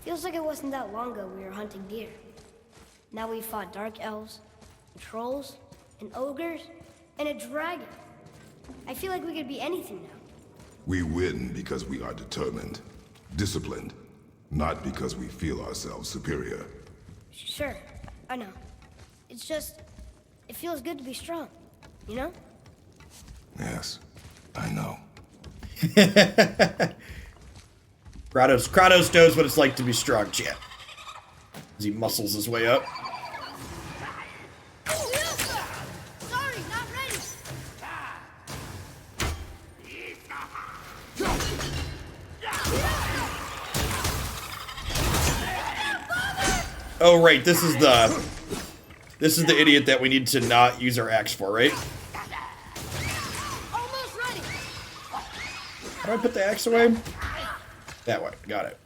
Feels like it wasn't that long ago we were hunting deer. Now we fought dark elves, and trolls, and ogres, and a dragon. I feel like we could be anything now. We win because we are determined, disciplined, not because we feel ourselves superior. Sure, I know. It's just, it feels good to be strong, you know? Yes, I know. Kratos knows what it's like to be strong, chat. As he muscles his way up. Sorry, not ready. Oh right, this is the idiot that we need to not use our axe for, right? Almost ready. How do I put the axe away? That way, got it.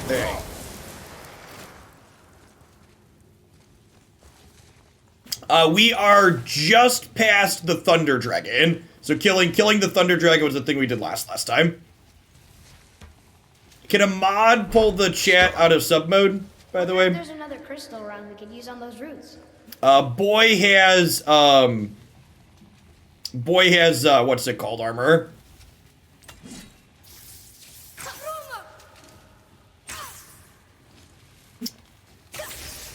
There. We are just past the Thunder Dragon. So killing the Thunder Dragon was the thing we did last time. Can a mod pull the chat out of sub mode, by the way? There's another crystal around we could use on those roots. Boy has what's it called, armor?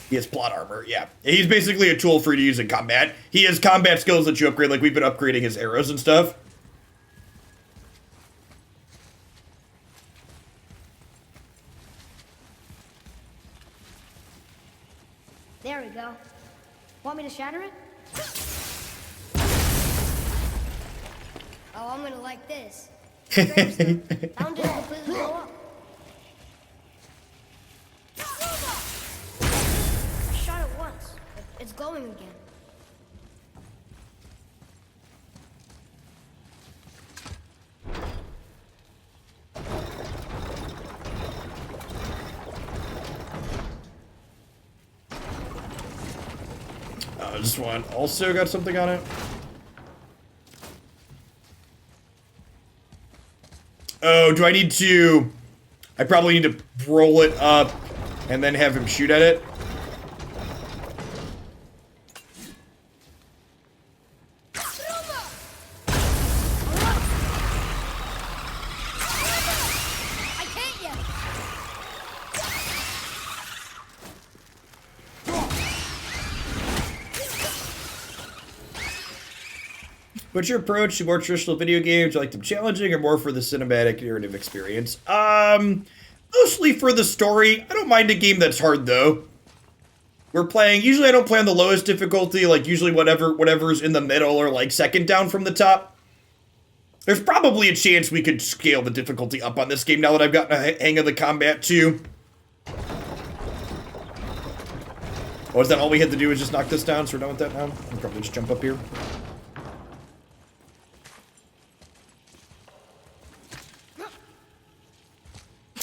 He has plot armor, yeah. He's basically a tool for you to use in combat. He has combat skills that you upgrade, like we've been upgrading his arrows and stuff. There we go. Want me to shatter it? Oh, I'm gonna like this. Found it completely blow up. I shot it once. It's glowing again. This one also got something on it. Oh, do I need to... I probably need to roll it up and then have him shoot at it. I can't yet. What's your approach to more traditional video games? Do you like them challenging or more for the cinematic narrative experience? Mostly for the story. I don't mind a game that's hard though. Usually I don't play on the lowest difficulty, like usually whatever's in the middle or like second down from the top. There's probably a chance we could scale the difficulty up on this game now that I've gotten a hang of the combat too. Oh, is that all we had to do was just knock this down, so we're done with that now? I'll probably just jump up here.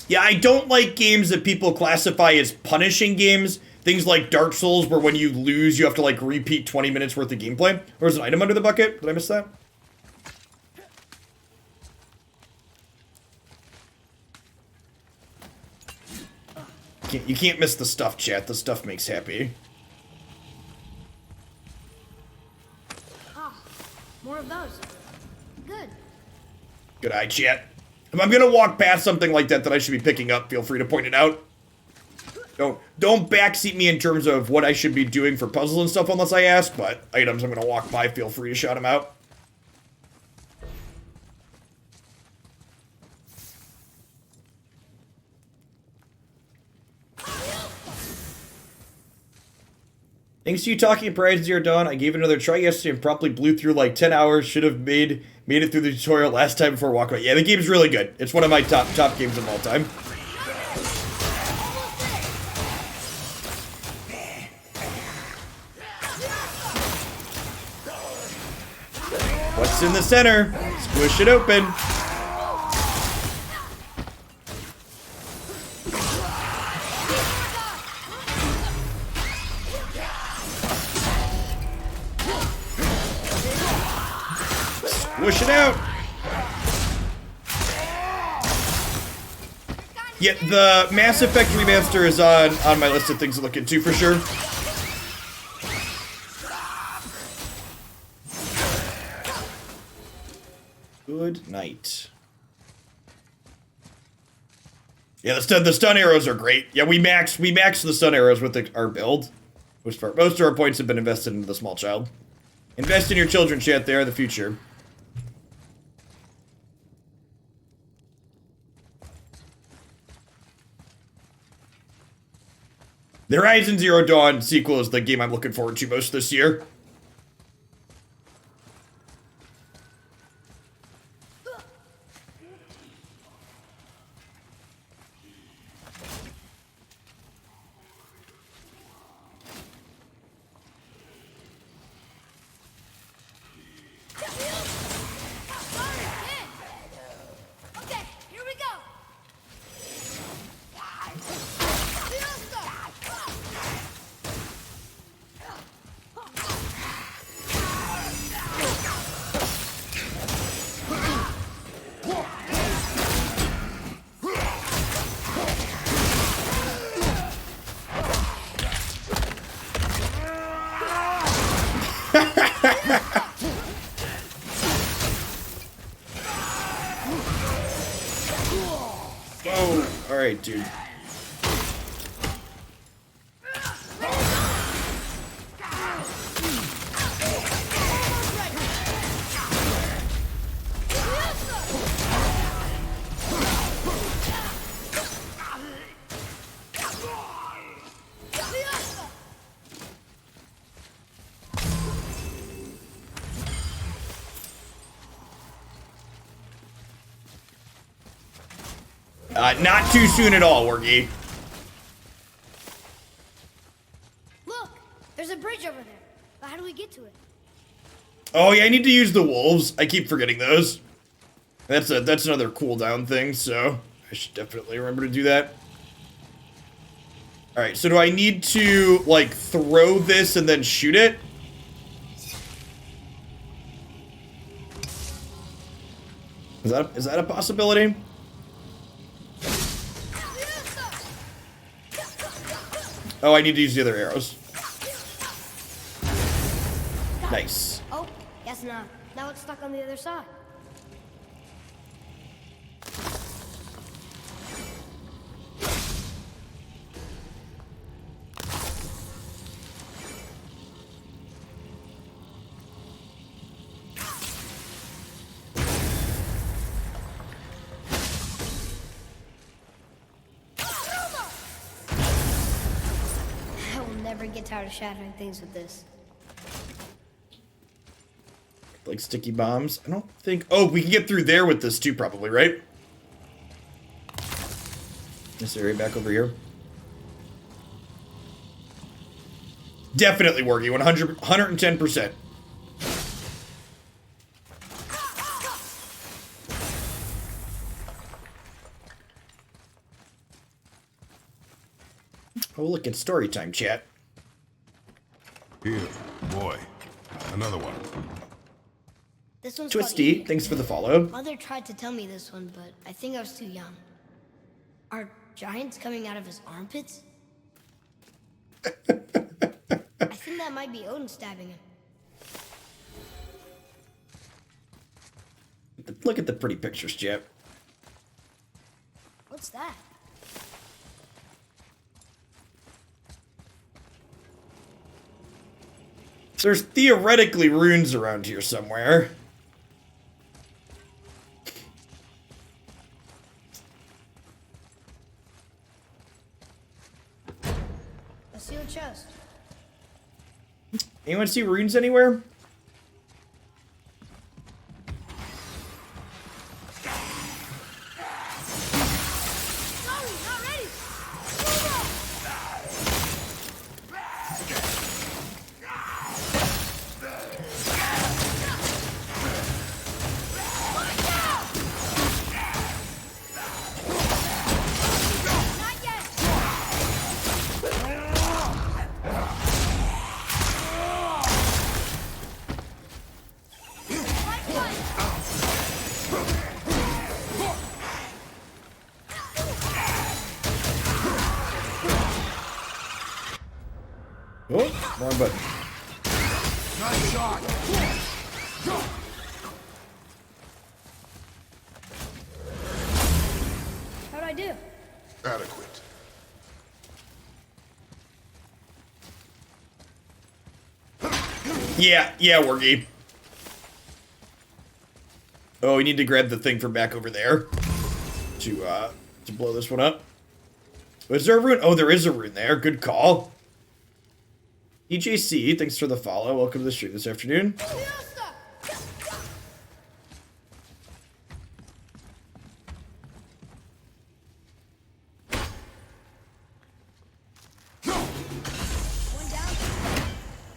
Yeah, I don't like games that people classify as punishing games. Things like Dark Souls, where when you lose, you have to, like, repeat 20 minutes worth of gameplay. Or there's an item under the bucket. Did I miss that? You can't miss the stuff, chat. The stuff makes happy. Ah, more of those. Good. Good eye, chat. If I'm gonna walk past something like that I should be picking up, feel free to point it out. Don't backseat me in terms of what I should be doing for puzzles and stuff unless I ask, but items I'm gonna walk by, feel free to shout them out. Thanks to you talking at Horizon Zero Dawn, I gave it another try yesterday and promptly blew through like 10 hours. Should have made it through the tutorial last time before walking away. Yeah, the game's really good. It's one of my top games of all time. What's in the center? Squish it open. Push it out. Yeah, the Mass Effect remaster is on my list of things to look into for sure. Good night. Yeah, the stun arrows are great. Yeah, we maxed the stun arrows with our build. Most of our points have been invested into the small child. Invest in your children, chat. They are the future. The Horizon Zero Dawn sequel is the game I'm looking forward to most this year. Okay, here we go. Oh, all right, dude. Not too soon at all, Wargy. Look, there's a bridge over there. But how do we get to it? Oh yeah, I need to use the wolves. I keep forgetting those. That's another cooldown thing, so I should definitely remember to do that. All right, so do I need to like throw this and then shoot it? Is that a possibility? Oh, I need to use the other arrows. Nice. Oh, guess not. Now it's stuck on the other side. I will never get tired of shattering things with this. Like sticky bombs. I don't think... Oh, we can get through there with this too, probably, right? This area back over here. Definitely working. 110%. Oh, look, it's story time, chat. Here, boy. Another one. This one's Twisty, called thanks for the follow. Mother tried to tell me this one, but I think I was too young. Are giants coming out of his armpits? I think that might be Odin stabbing him. Look at the pretty pictures, chat. What's that? There's theoretically runes around here somewhere. A sealed chest. Anyone see runes anywhere? Sorry, not ready. Not yet. Oh, wrong button. Nice shot. How'd I do? Adequate. Yeah, Wargy. Oh, we need to grab the thing from back over there to blow this one up. Is there a rune? Oh, there is a rune there. Good call. EJC, thanks for the follow. Welcome to the stream this afternoon.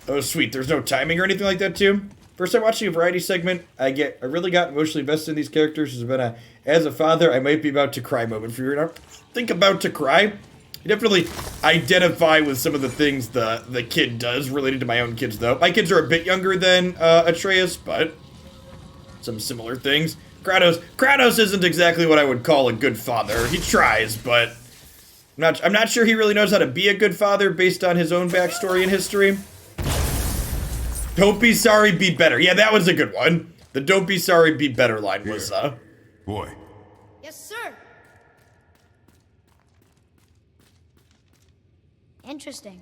Oh, sweet. There's no timing or anything like that, too. First time watching a variety segment, I really got emotionally invested in these characters. It's been as a father, I might be about to cry moment for you. Now, think about to cry. I definitely identify with some of the things the kid does related to my own kids, though. My kids are a bit younger than Atreus, but some similar things. Kratos isn't exactly what I would call a good father. He tries, but I'm not sure he really knows how to be a good father based on his own backstory and history. Don't be sorry, be better. Yeah, that was a good one. The don't be sorry, be better line was, Boy. Yes, sir. Interesting.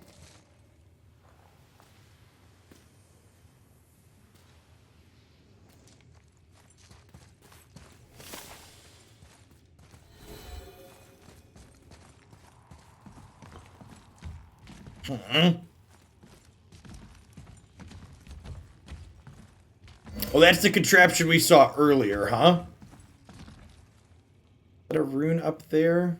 Well, that's the contraption we saw earlier, huh? Is that a rune up there?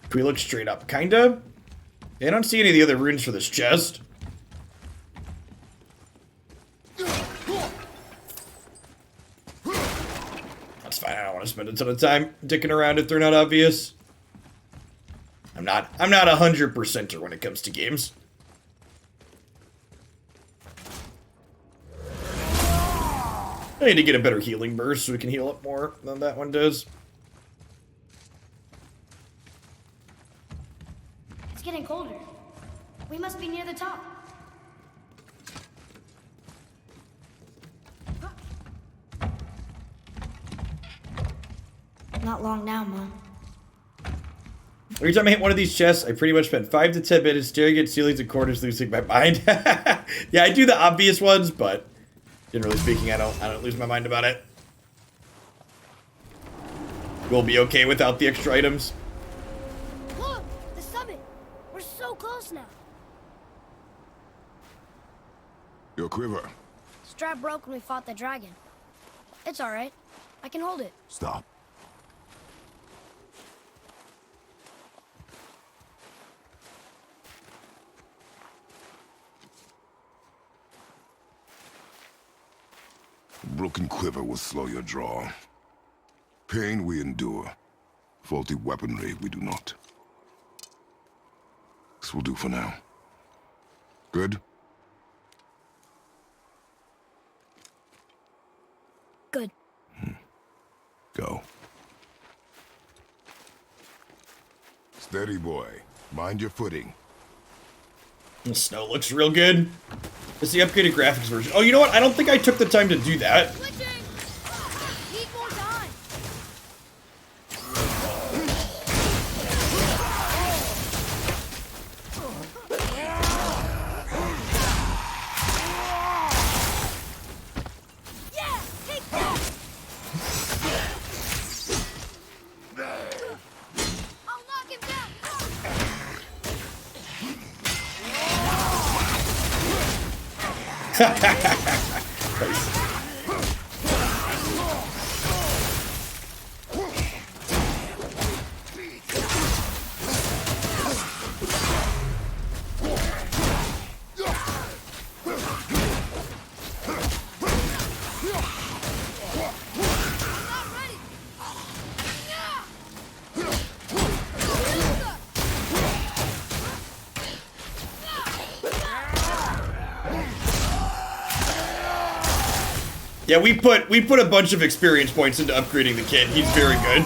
Can we look straight up? Kinda? Yeah, I don't see any of the other runes for this chest. That's fine. I don't want to spend a ton of time dicking around if they're not obvious. I'm not 100%er when it comes to games. I need to get a better healing burst so we can heal up more than that one does. It's getting colder. We must be near the top. Not long now, Mom. Every time I hit one of these chests, I pretty much spend 5 to 10 minutes staring at ceilings and corners, losing my mind. Yeah, I do the obvious ones, but generally speaking, I don't lose my mind about it. We'll be okay without the extra items. Look! The summit! We're so close now. Your quiver. Strap broke when we fought the dragon. It's alright. I can hold it. Stop. Broken quiver will slow your draw. Pain we endure. Faulty weaponry we do not. This will do for now. Good? Good. Go. Steady, boy. Mind your footing. The snow looks real good. It's the upgraded graphics version. Oh, you know what? I don't think I took the time to do that. Switching! Need more time! Yeah! Take that! I'll knock him down! Not ready! Yeah, we put a bunch of experience points into upgrading the kid. He's very good.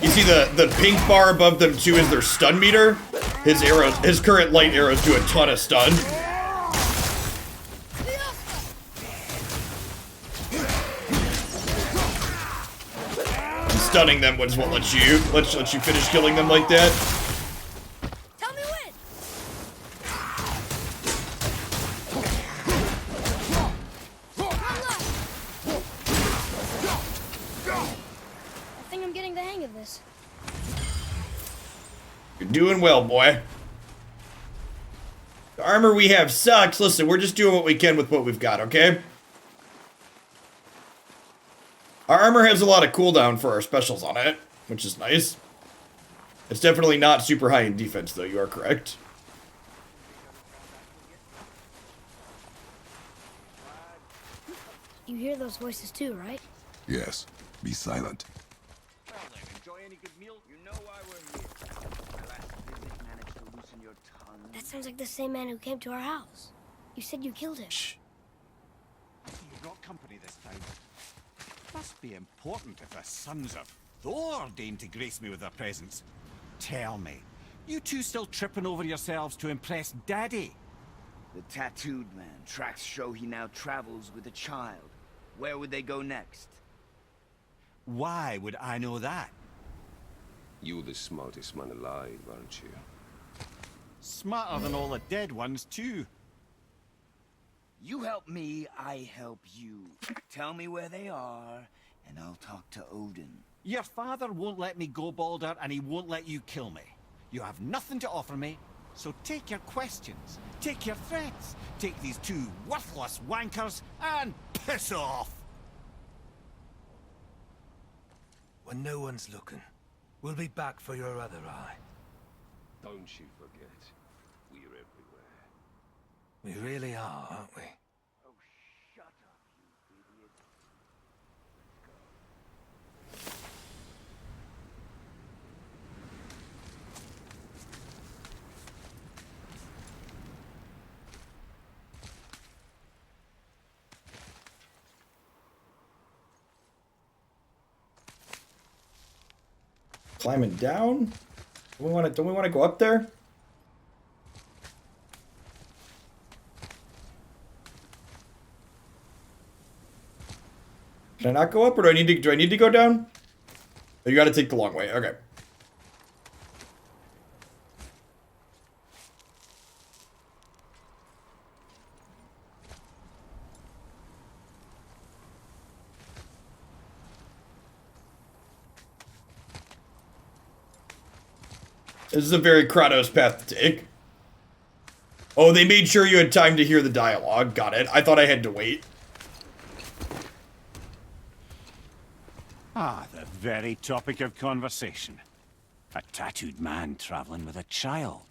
You see the pink bar above them too is their stun meter. His current light arrows do a ton of stun. And stunning them is what lets you finish killing them like that. Tell me when. I think I'm getting the hang of this. You're doing well, boy. The armor we have sucks. Listen, we're just doing what we can with what we've got, okay? Our armor has a lot of cooldown for our specials on it, which is nice. It's definitely not super high in defense, though. You are correct. You hear those voices too, right? Yes. Be silent. Well then, enjoy any good meal? You know why we're here. My last visit managed to loosen your tongue. That sounds like the same man who came to our house. You said you killed him. Shh. You brought company this time. Must be important if the sons of Thor deign to grace me with their presence. Tell me, you two still tripping over yourselves to impress Daddy? The tattooed man. Tracks show he now travels with a child. Where would they go next? Why would I know that? You the smartest man alive, aren't you? Smarter than all the dead ones, too. You help me, I help you. Tell me where they are, and I'll talk to Odin. Your father won't let me go, Baldur, and he won't let you kill me. You have nothing to offer me, so take your questions, take your threats, take these two worthless wankers, and piss off! When no one's looking, we'll be back for your other eye. Don't you forget, we're everywhere. We really are, aren't we? Oh, shut up, you idiot. Climbing down? Don't we want to go up there? Can I not go up, or do I need to go down? Oh, you got to take the long way. Okay. This is a very Kratos path to take. Oh, they made sure you had time to hear the dialogue. Got it. I thought I had to wait. Ah, the very topic of conversation. A tattooed man traveling with a child.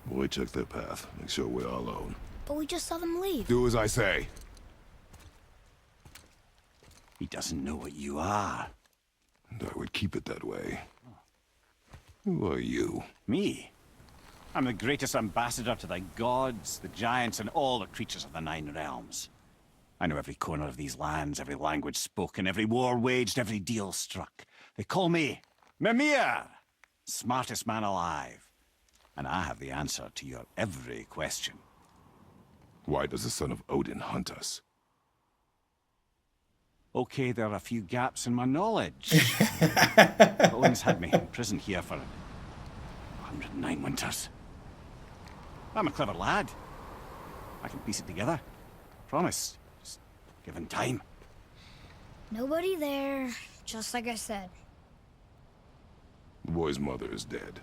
Boy, check their path. Make sure we're all alone. But we just saw them leave. Do as I say. He doesn't know what you are. And I would keep it that way. Who are you? Me? I'm the greatest ambassador to the gods, the giants, and all the creatures of the Nine Realms. I know every corner of these lands, every language spoken, every war waged, every deal struck. They call me Mimir, smartest man alive. And I have the answer to your every question. Why does the son of Odin hunt us? Okay, there are a few gaps in my knowledge. Odin's had me in prison here for 109 winters. I'm a clever lad. I can piece it together. Promise. Just given time. Nobody there, just like I said. The boy's mother is dead.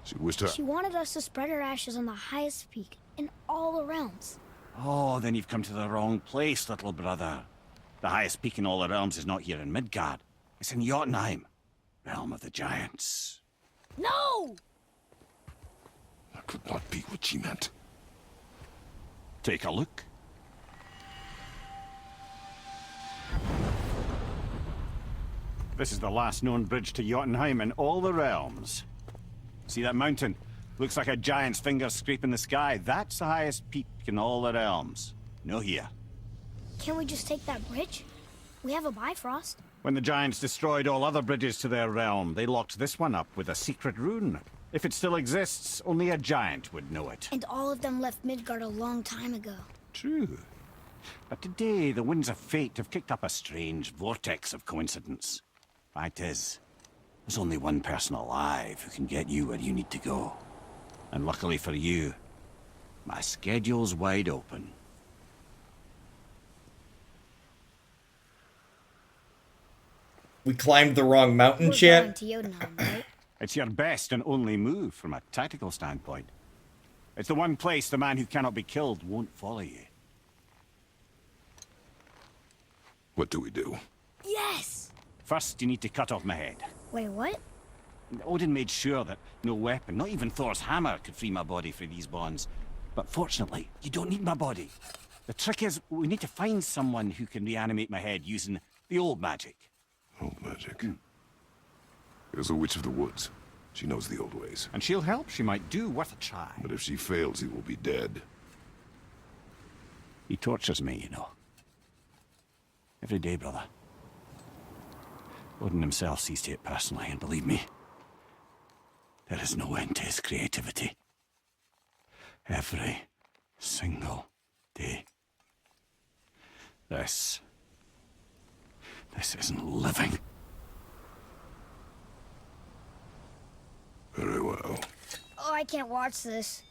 She wished her... She wanted us to spread her ashes on the highest peak in all the realms. Oh, then you've come to the wrong place, little brother. The highest peak in all the realms is not here in Midgard. It's in Jotunheim, realm of the giants. No! That could not be what she meant. Take a look. This is the last known bridge to Jotunheim in all the realms. See that mountain? Looks like a giant's finger scraping the sky. That's the highest peak in all the realms. No here. Can't we just take that bridge? We have a Bifrost. When the giants destroyed all other bridges to their realm, they locked this one up with a secret rune. If it still exists, only a giant would know it. And all of them left Midgard a long time ago. True. But today, the winds of fate have kicked up a strange vortex of coincidence. Fact is, there's only one person alive who can get you where you need to go. And luckily for you, my schedule's wide open. We climbed the wrong mountain, We're chat. going to Jotunheim, right? It's your best and only move from a tactical standpoint. It's the one place the man who cannot be killed won't follow you. What do we do? Yes! First, you need to cut off my head. Wait, what? Odin made sure that no weapon, not even Thor's hammer, could free my body from these bonds. But fortunately, you don't need my body. The trick is, we need to find someone who can reanimate my head using the old magic. Old magic. There's a witch of the woods. She knows the old ways. And she'll help. She might do worth a try. But if she fails, he will be dead. He tortures me, you know. Every day, brother. Odin himself sees to it personally, and believe me, there is no end to his creativity. Every single day. This isn't living. Very well. Oh, I can't watch this.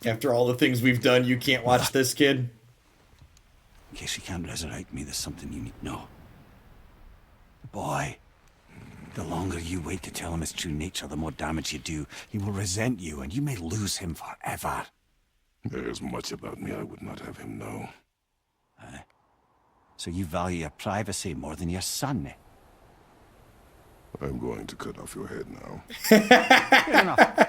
After all the things we've done, you can't watch this, kid. In case you can't resurrect me, there's something you need to know. The boy, the longer you wait to tell him his true nature, the more damage you do. He will resent you, and you may lose him forever. There's much about me I would not have him know. So you value your privacy more than your son, eh? I'm going to cut off your head now. Fair enough.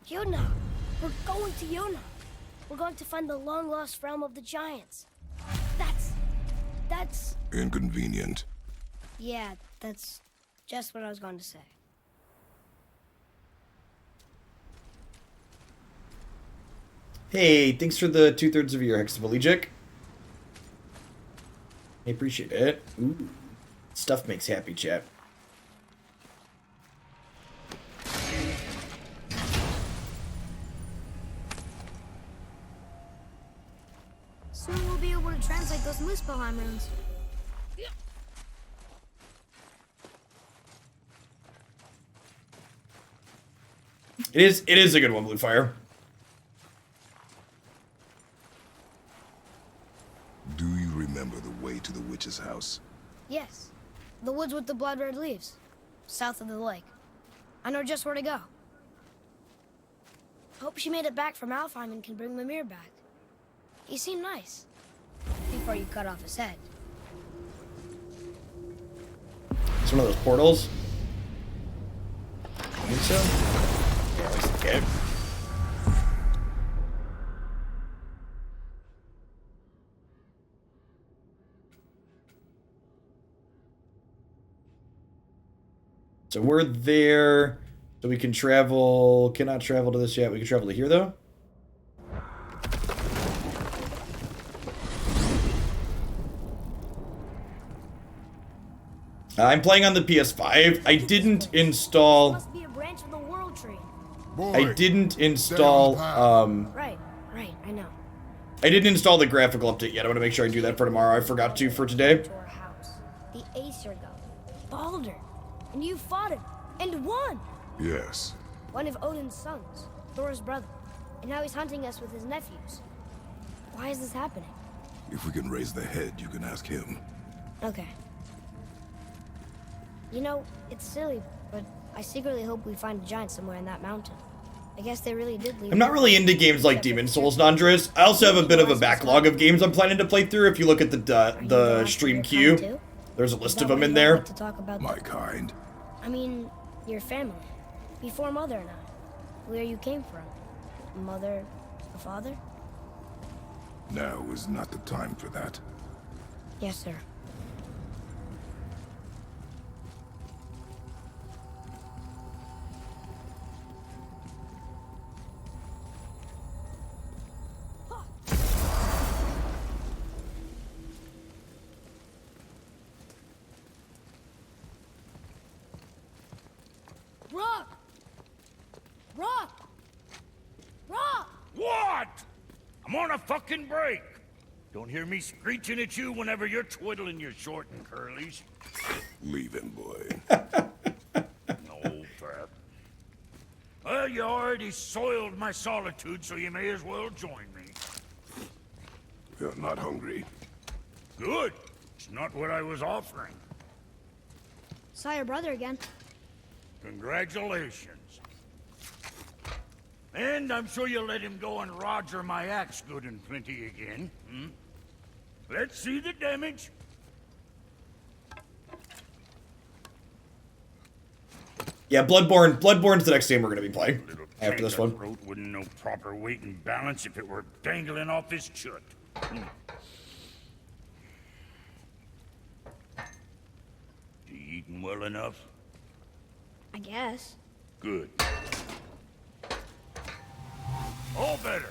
Yona! We're going to Yona! We're going to find the long-lost realm of the giants. That's... Inconvenient. Yeah, that's just what I was going to say. Hey, thanks for the 2/3 of your Hexaplegic. I appreciate it. Ooh. Stuff makes happy, chat. Soon we'll be able to translate those Muspelheim runes. It is a good one, Bluefire. Do you remember the way to the witch's house? Yes. The woods with the blood-red leaves. South of the lake. I know just where to go. Hope she made it back from Alfheim and can bring Mimir back. He seemed nice. Before you cut off his head. It's one of those portals. I think so. Yeah, looks like it. So we're there. So we can travel. Cannot travel to this yet. We can travel to here though. I'm playing on the PS5. I didn't install. Must be a branch of the World Tree. I didn't install. Right, I know. I didn't install the graphical update yet. I want to make sure I do that for tomorrow. I forgot to for today. To our house. The Aesir god. Baldur. And you fought him. And won! Yes. One of Odin's sons. Thor's brother. And now he's hunting us with his nephews. Why is this happening? If we can raise the head, you can ask him. Okay. You know, it's silly, but I secretly hope we find a giant somewhere in that mountain. I guess they really did leave. I'm not really into games like Demon Souls, Nandris. I also have a bit of a backlog of games I'm planning to play through. If you look at the stream queue, there's a list of them in there. To talk about My kind. I mean, your family. Before Mother and I. Where you came from. Mother, the father? Now is not the time for that. Yes, sir. Rock! Rock! Rock! What? I'm on a fucking break. Don't hear me screeching at you whenever you're twiddling your short and curlies. Leave him, boy. No, Fat. Well, you already soiled my solitude, so you may as well join me. You're not hungry. Good. It's not what I was offering. Saw your brother again. Congratulations. And I'm sure you'll let him go and Roger my axe good and plenty again, hmm? Let's see the damage. Yeah, Bloodborne. Bloodborne's the next game we're gonna be playing Little after this one. throat wouldn't know proper weight and balance if it were dangling off his chut. Hmm. You eating well enough? I guess. Good. All better.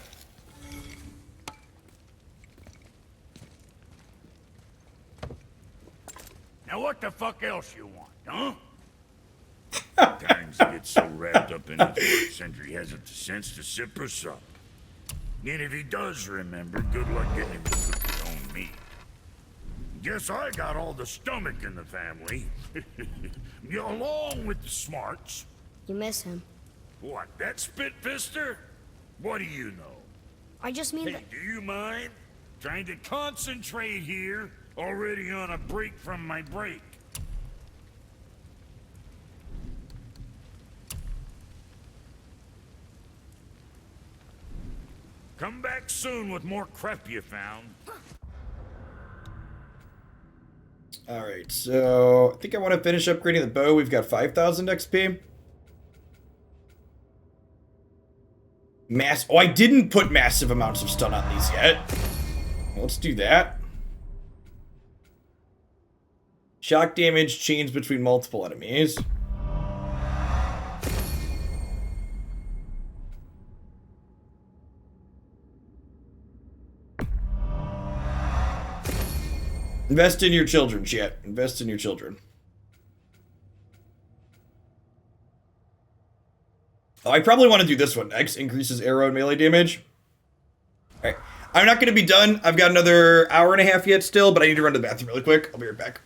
Now what the fuck else you want, huh? Times he gets so wrapped up in his work, Sentry hasn't the sense to sip or sup. And if he does remember, good luck getting him to cook his own meat. Guess I got all the stomach in the family. Along with the smarts. You miss him. What, that spit-fister? What do you know? I just mean Hey, that... do you mind? Trying to concentrate here, already on a break from my break. Come back soon with more crap you found. Alright, so I think I want to finish upgrading the bow. We've got 5,000 XP. Oh, I didn't put massive amounts of stun on these yet. Let's do that. Shock damage, chains between multiple enemies. Invest in your children, chat. Invest in your children. Oh, I probably want to do this one next. Increases arrow and melee damage. Alright. I'm not going to be done. I've got another hour and a half yet still, but I need to run to the bathroom really quick. I'll be right back.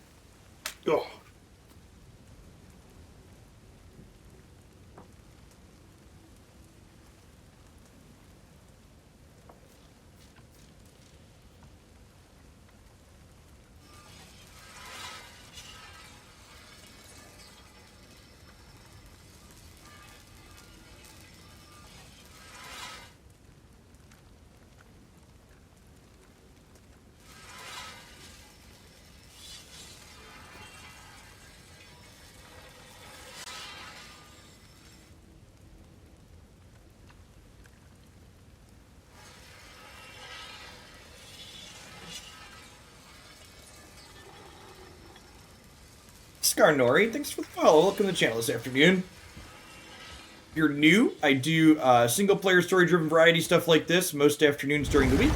Oh. Skarnori, thanks for the follow. Welcome to the channel this afternoon. If you're new, I do single-player story-driven variety stuff like this most afternoons during the week.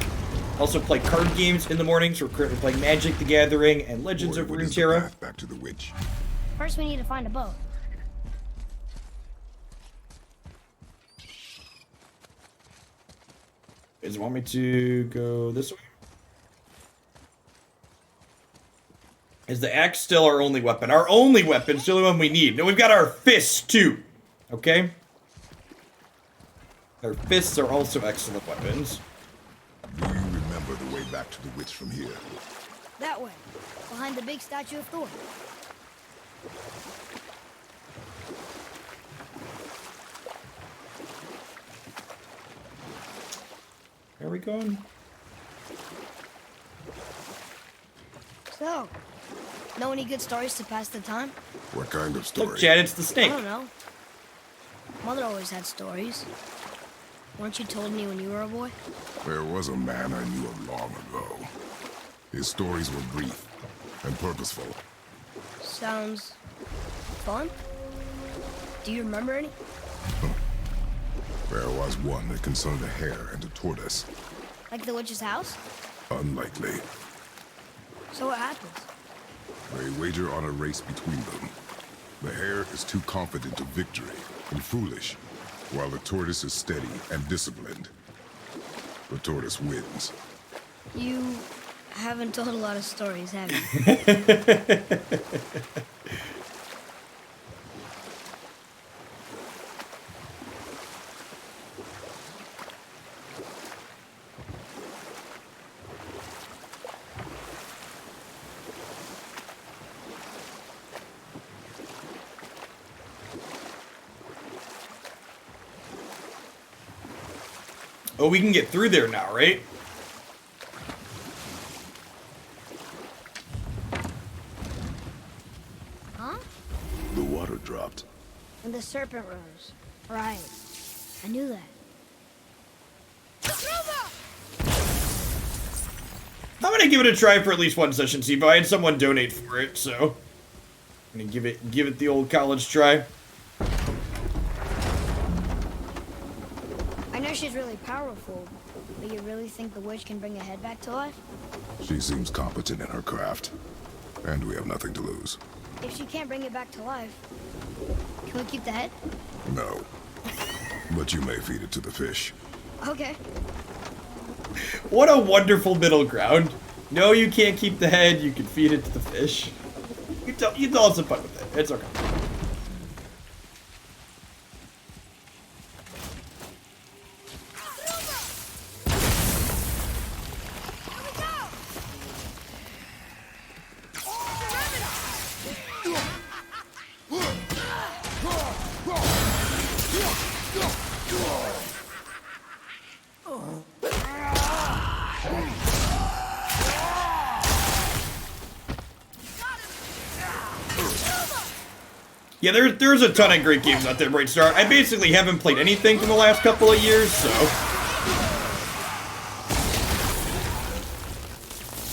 Also play card games in the mornings. We're currently playing Magic: The Gathering and Legends of What is the Runeterra. path back to the witch? First we need to find a boat. Does it want me to go this way? Is the axe still our only weapon? Our only weapon, still the one we need. Now we've got our fists too. Okay? Our fists are also excellent weapons. Do you remember the way back to the witch from here? That way. Behind the big statue of Thor. Where are we going? So, know any good stories to pass the time? What kind of Look, story? Chad, it's the I snake. don't know. Mother always had stories. Weren't you told me when you were a boy? There was a man I knew of long ago. His stories were brief and purposeful. Sounds fun. Do you remember any? There was one that concerned a hare and a tortoise. Like the witch's house? Unlikely. So what happens? They wager on a race between them. The hare is too confident of victory and foolish, while the tortoise is steady and disciplined. The tortoise wins. You haven't told a lot of stories, have you? Oh, we can get through there now, right? Huh? The water dropped. And the serpent rose. Right. I knew that. I'm gonna give it a try for at least one session, see if I had someone donate for it, so I'm gonna give it the old college try. I know she's really powerful, but you really think the witch can bring a head back to life? She seems competent in her craft, and we have nothing to lose. If she can't bring it back to life, can we keep the head? No. But you may feed it to the fish. Okay. What a wonderful middle ground. No, you can't keep the head, you can feed it to the fish. You tell us some fun with it. It's okay. Yeah, there's a ton of great games out there, Brightstar. I basically haven't played anything from the last couple of years, so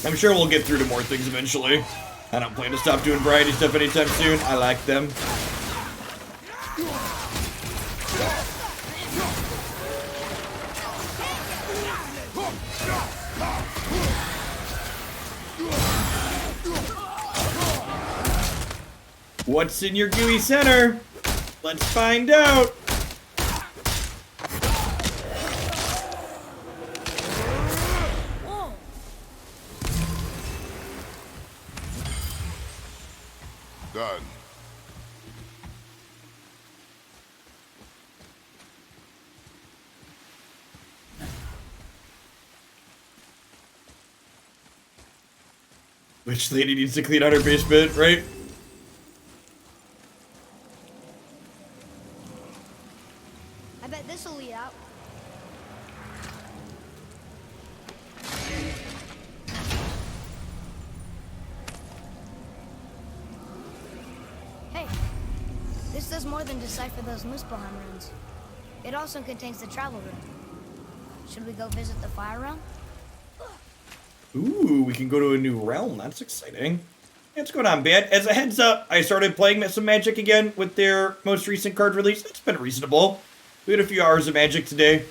I'm sure we'll get through to more things eventually. I don't plan to stop doing variety stuff anytime soon. I like them. What's in your gooey center? Let's find out. Done. Which lady needs to clean out her basement, right? I bet this'll lead out. Hey, this does more than decipher those Muspelheim runes. It also contains the travel rune. Should we go visit the fire realm? Ooh, we can go to a new realm. That's exciting. What's going on, Bad? As a heads up, I started playing some Magic again with their most recent card release. It's been reasonable. We had a few hours of Magic today.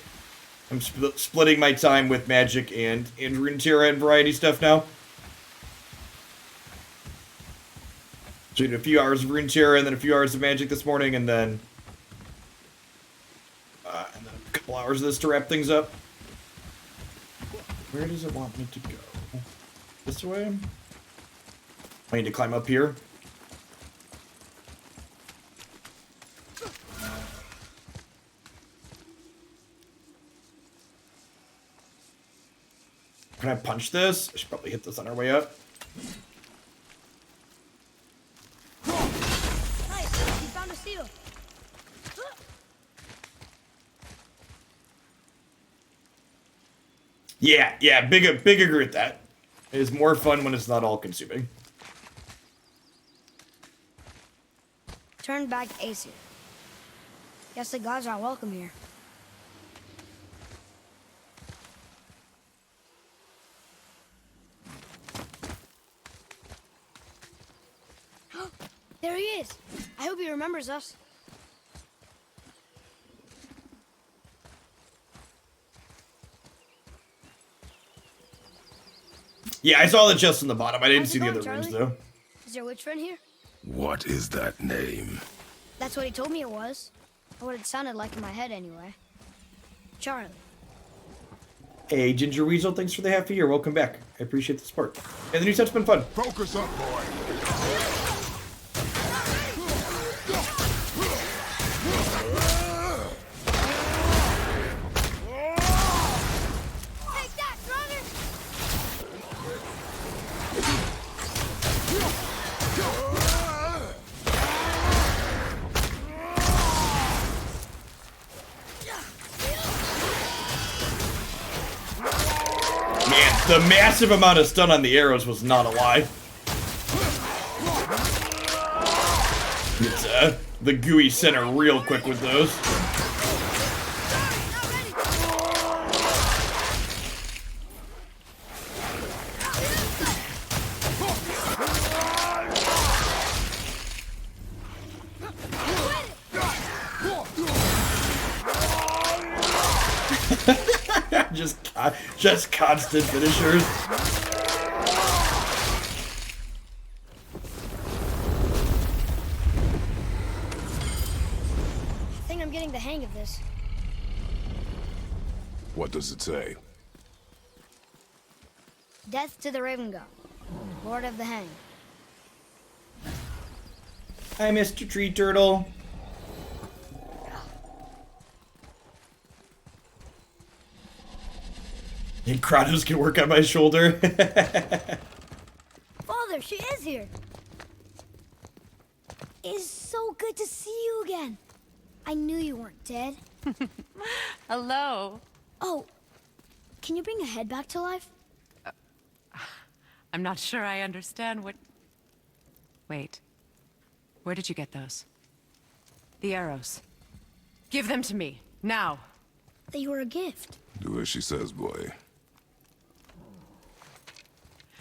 I'm splitting my time with Magic and Runeterra and variety stuff now. So we did a few hours of Runeterra and then a few hours of Magic this morning, and then a couple hours of this to wrap things up. Where does it want me to go? This way? I need to climb up here. Can I punch this? I should probably hit this on our way up. Nice, you found a seal. Yeah, big agree with that. It is more fun when it's not all consuming. Turn back to Aesir. Guess the gods aren't welcome here. There he is. I hope he remembers us. Yeah, I saw the chest on the bottom. I didn't How's it see the going, other rooms, Charlie? though. Is your witch friend here? What is that name? That's what he told me it was. Or what it sounded like in my head, anyway. Charlie. Hey, Ginger Weasel, thanks for the half a year. Welcome back. I appreciate the support. And the new set's been fun. Focus up, boy. Take that, brother! Man, the massive amount of stun on the arrows was not a lie. It's, the gooey center real quick with those. just constant finishers. I think I'm getting the hang of this. What does it say? Death to the Raven God, Lord of the Hang. Hi, Mr. Tree Turtle. And Kratos can work on my shoulder. Father, she is here. It's so good to see you again. I knew you weren't dead. Hello. Oh, can you bring a head back to life? I'm not sure I understand what... Wait. Where did you get those? The arrows. Give them to me, now. They were a gift. Do as she says, boy.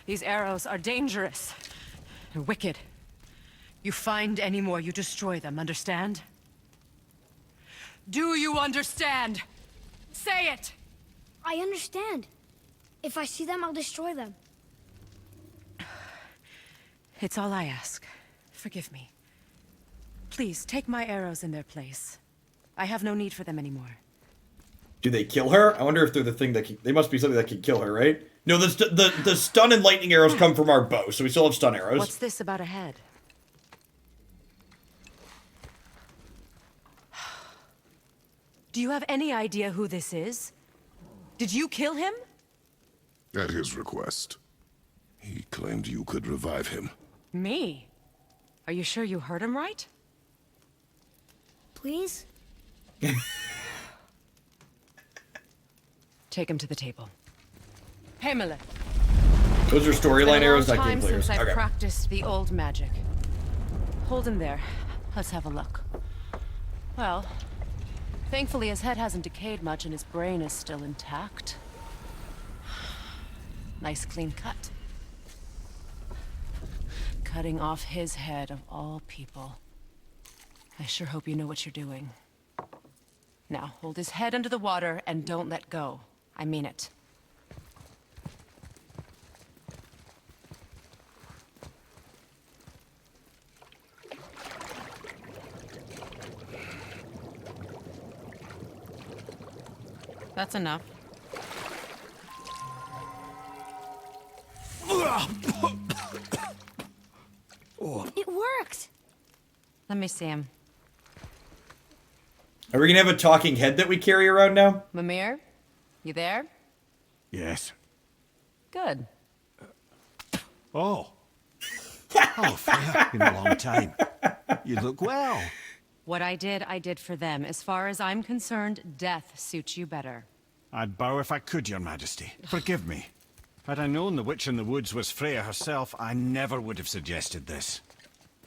These arrows are dangerous and wicked. You find any more, you destroy them, understand? Do you understand? Say it! I understand. If I see them, I'll destroy them. It's all I ask. Forgive me. Please, take my arrows in their place. I have no need for them anymore. Do they kill her? I wonder if they're the thing that can, they must be something that can kill her, right? No, the stun and lightning arrows come from our bow, so we still have stun arrows. What's this about a head? Do you have any idea who this is? Did you kill him? At his request. He claimed you could revive him. Me? Are you sure you heard him right? Please? Take him to the table. Hamlet. Those are storyline arrows, not time gameplay arrows. since I've Okay. practiced the old magic. Hold him there. Let's have a look. Well, thankfully his head hasn't decayed much and his brain is still intact. Nice clean cut. Cutting off his head of all people. I sure hope you know what you're doing. Now, hold his head under the water and don't let go. I mean it. That's enough. It worked! Let me see him. Are we gonna have a talking head that we carry around now? Mimir? You there? Yes. Good. Oh. Oh, Freya, been a long time. You look well. What I did for them. As far as I'm concerned, death suits you better. I'd bow if I could, Your Majesty. Forgive me. Had I known the witch in the woods was Freya herself, I never would have suggested this.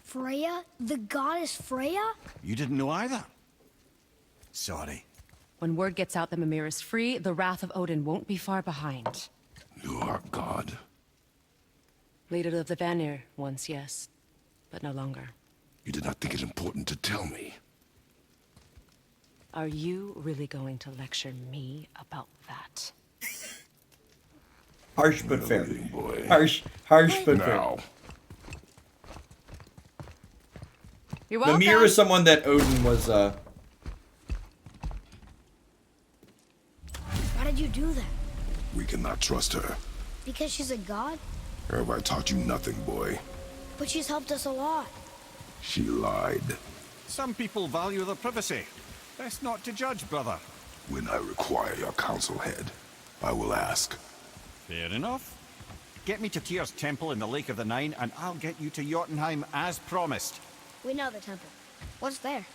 Freya? The goddess Freya? You didn't know either? Sorry. When word gets out that Mimir is free, the wrath of Odin won't be far behind. You are God. Leader of the Vanir, once, yes. But no longer. You did not think it important to tell me. Are you really going to lecture me about that? Harsh but fair. Boy. Harsh but fair. Now, You're welcome. Mimir is someone that Odin was, Why did you do that? we cannot trust her. Because she's a god? Or have I taught you nothing, boy? But she's helped us a lot. She lied. Some people value their privacy. Best not to judge, brother. When I require your counsel head, I will ask. Fair enough. Get me to Tyr's temple in the Lake of the Nine, and I'll get you to Jotunheim as promised. We know the temple. What's there?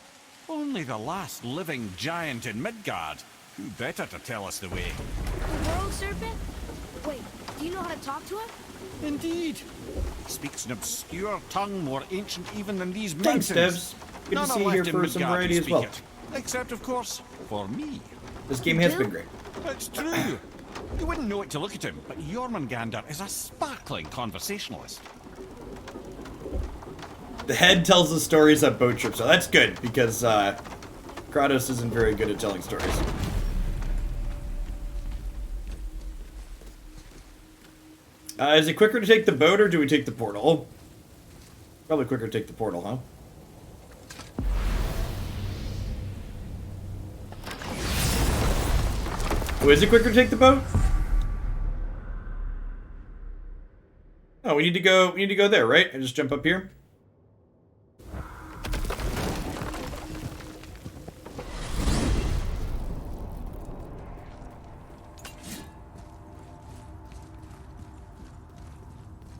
Only the last living giant in Midgard. Who better to tell us the way? The world serpent? Wait, do you know how to talk to him? Indeed. Speaks an obscure tongue more ancient even than these Thanks, mountains. Devs. Good to None see you are here left in for some Midgard to variety as speak well. it. Except, of course, for me. This game has do? been great. It's true. You wouldn't know it to look at him, but Jormungandr is a sparkling conversationalist. The head tells the stories at boat trips, so that's good, because Kratos isn't very good at telling stories. Is it quicker to take the boat, or do we take the portal? Probably quicker to take the portal, huh? Oh, is it quicker to take the boat? Oh, we need to go there, right? And just jump up here?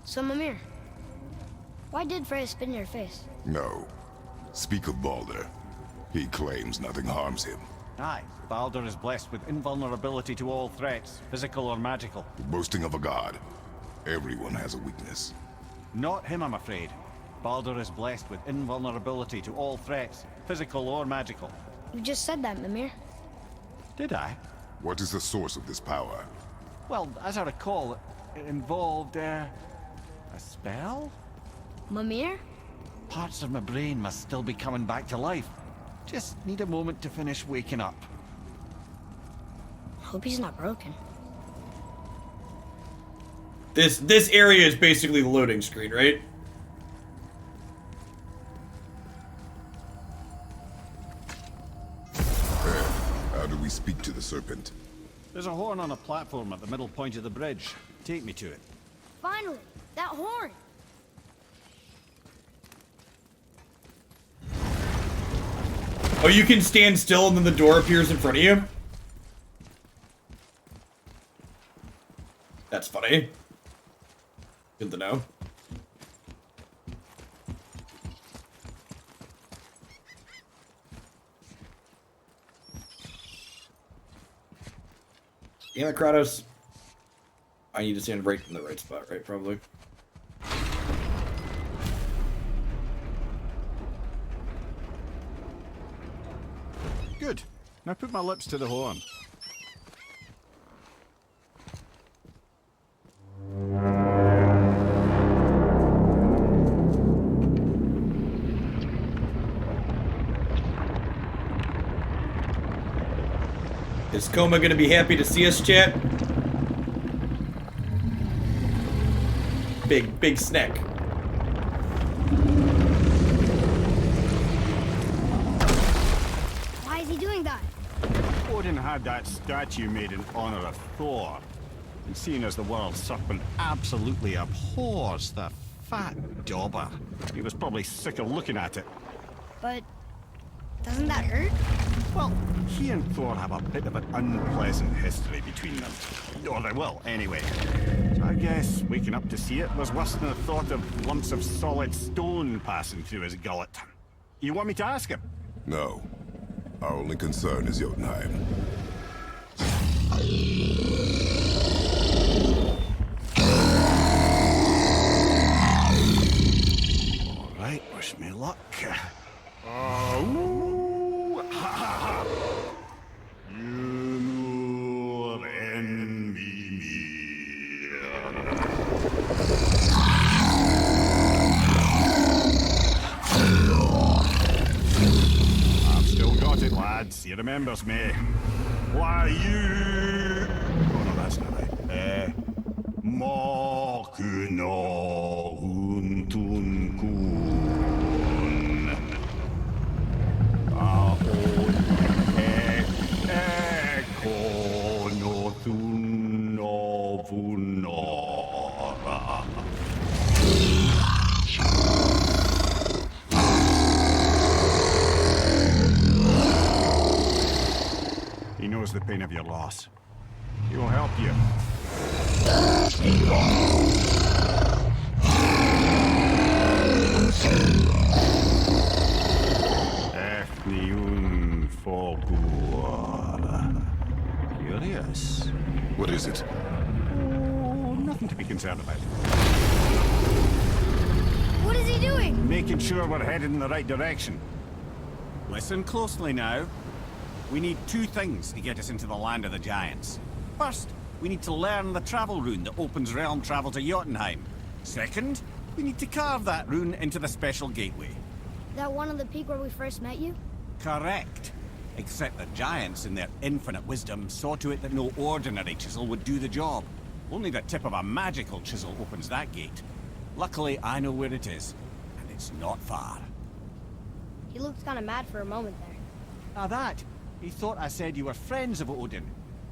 So, Mimir, why did Freya spit in your face? No. Speak of Balder. He claims nothing harms him. Aye, Baldur is blessed with invulnerability to all threats, physical or magical. Boasting of a god. Everyone has a weakness. Not him, I'm afraid. Baldur is blessed with invulnerability to all threats, physical or magical. You just said that, Mimir. Did I? What is the source of this power? Well, as I recall, it involved, a spell? Mimir? Parts of my brain must still be coming back to life. Just need a moment to finish waking up. Hope he's not broken. This area is basically the loading screen, right? How do we speak to the serpent? There's a horn on a platform at the middle point of the bridge. Take me to it. Finally! That horn! Oh, you can stand still and then the door appears in front of you? That's funny. Good to know. Damn it, Kratos. I need to stand right in the right spot, right? Probably. Good. Now put my lips to the horn. Is Coma gonna be happy to see us, chat? Big snack. Why is he doing that? Odin had that statue made in honor of Thor. And seeing as the world serpent absolutely abhors the fat dauber, he was probably sick of looking at it. But doesn't that hurt? Well, he and Thor have a bit of an unpleasant history between them. Or they will, anyway. So I guess waking up to see it was worse than the thought of lumps of solid stone passing through his gullet. You want me to ask him? No. Our only concern is Jotunheim. Alright, wish me luck. Oh, ha ha ha! You envy me. I've still got it, lads. He remembers me. Why you? Oh no, that's not right. Mokuno untun kun. Aon eko no tun no vunora. He knows the pain of your loss. He will help you. Ethniun Fogur. Curious. What is it? Oh, nothing to be concerned about. What is he doing? Making sure we're headed in the right direction. Listen closely now. We need two things to get us into the land of the giants. First, we need to learn the travel rune that opens realm travel to Jotunheim. Second, we need to carve that rune into the special gateway. That one on the peak where we first met you? Correct. Except the giants, in their infinite wisdom, saw to it that no ordinary chisel would do the job. Only the tip of a magical chisel opens that gate. Luckily, I know where it is, and it's not far. He looked kind of mad for a moment there. Now that, he thought I said you were friends of Odin.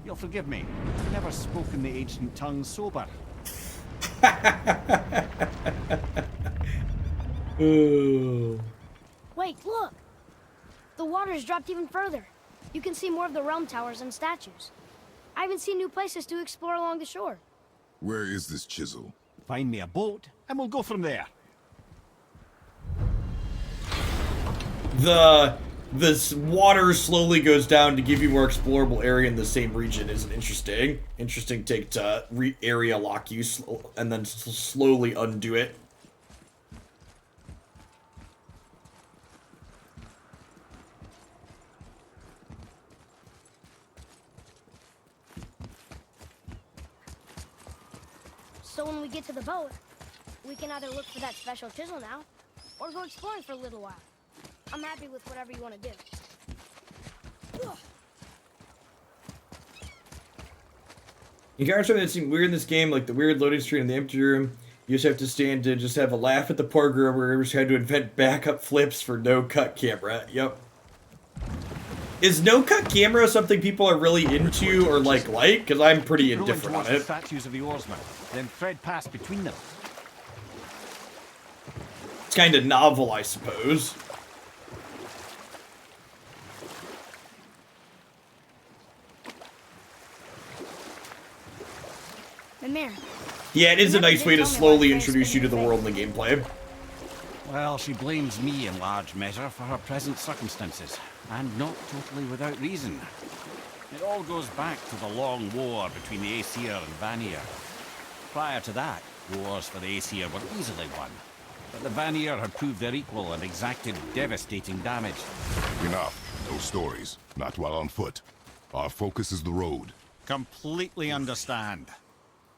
You'll forgive me. I've never spoken the ancient tongue sober. Ooh. Wait, look! The water's dropped even further. You can see more of the realm towers and statues. I haven't seen new places to explore along the shore. Where is this chisel? Find me a boat, and we'll go from there. This water slowly goes down to give you more explorable area in the same region is an interesting take to area lock you and then slowly undo it. So when we get to the boat, we can either look for that special chisel now, or go exploring for a little while. I'm happy with whatever you want to do. You guys something that seemed weird in this game, like the weird loading screen in the empty room. You just have to stand to just have a laugh at the poor girl where we had to invent backup flips for no-cut camera. Yep. Is no-cut camera something people are really into or like? Because I'm pretty indifferent on The it. statues of the oarsmen, then thread past between them. It's kind of novel, I suppose. Mimir. Yeah, it is a nice way to slowly introduce you to the world and the gameplay. Well, she blames me in large measure for her present circumstances, and not totally without reason. It all goes back to the long war between the Aesir and Vanir. Prior to that, wars for the Aesir were easily won, but the Vanir had proved their equal and exacted devastating damage. Enough. No stories. Not while on foot. Our focus is the road. Completely understand.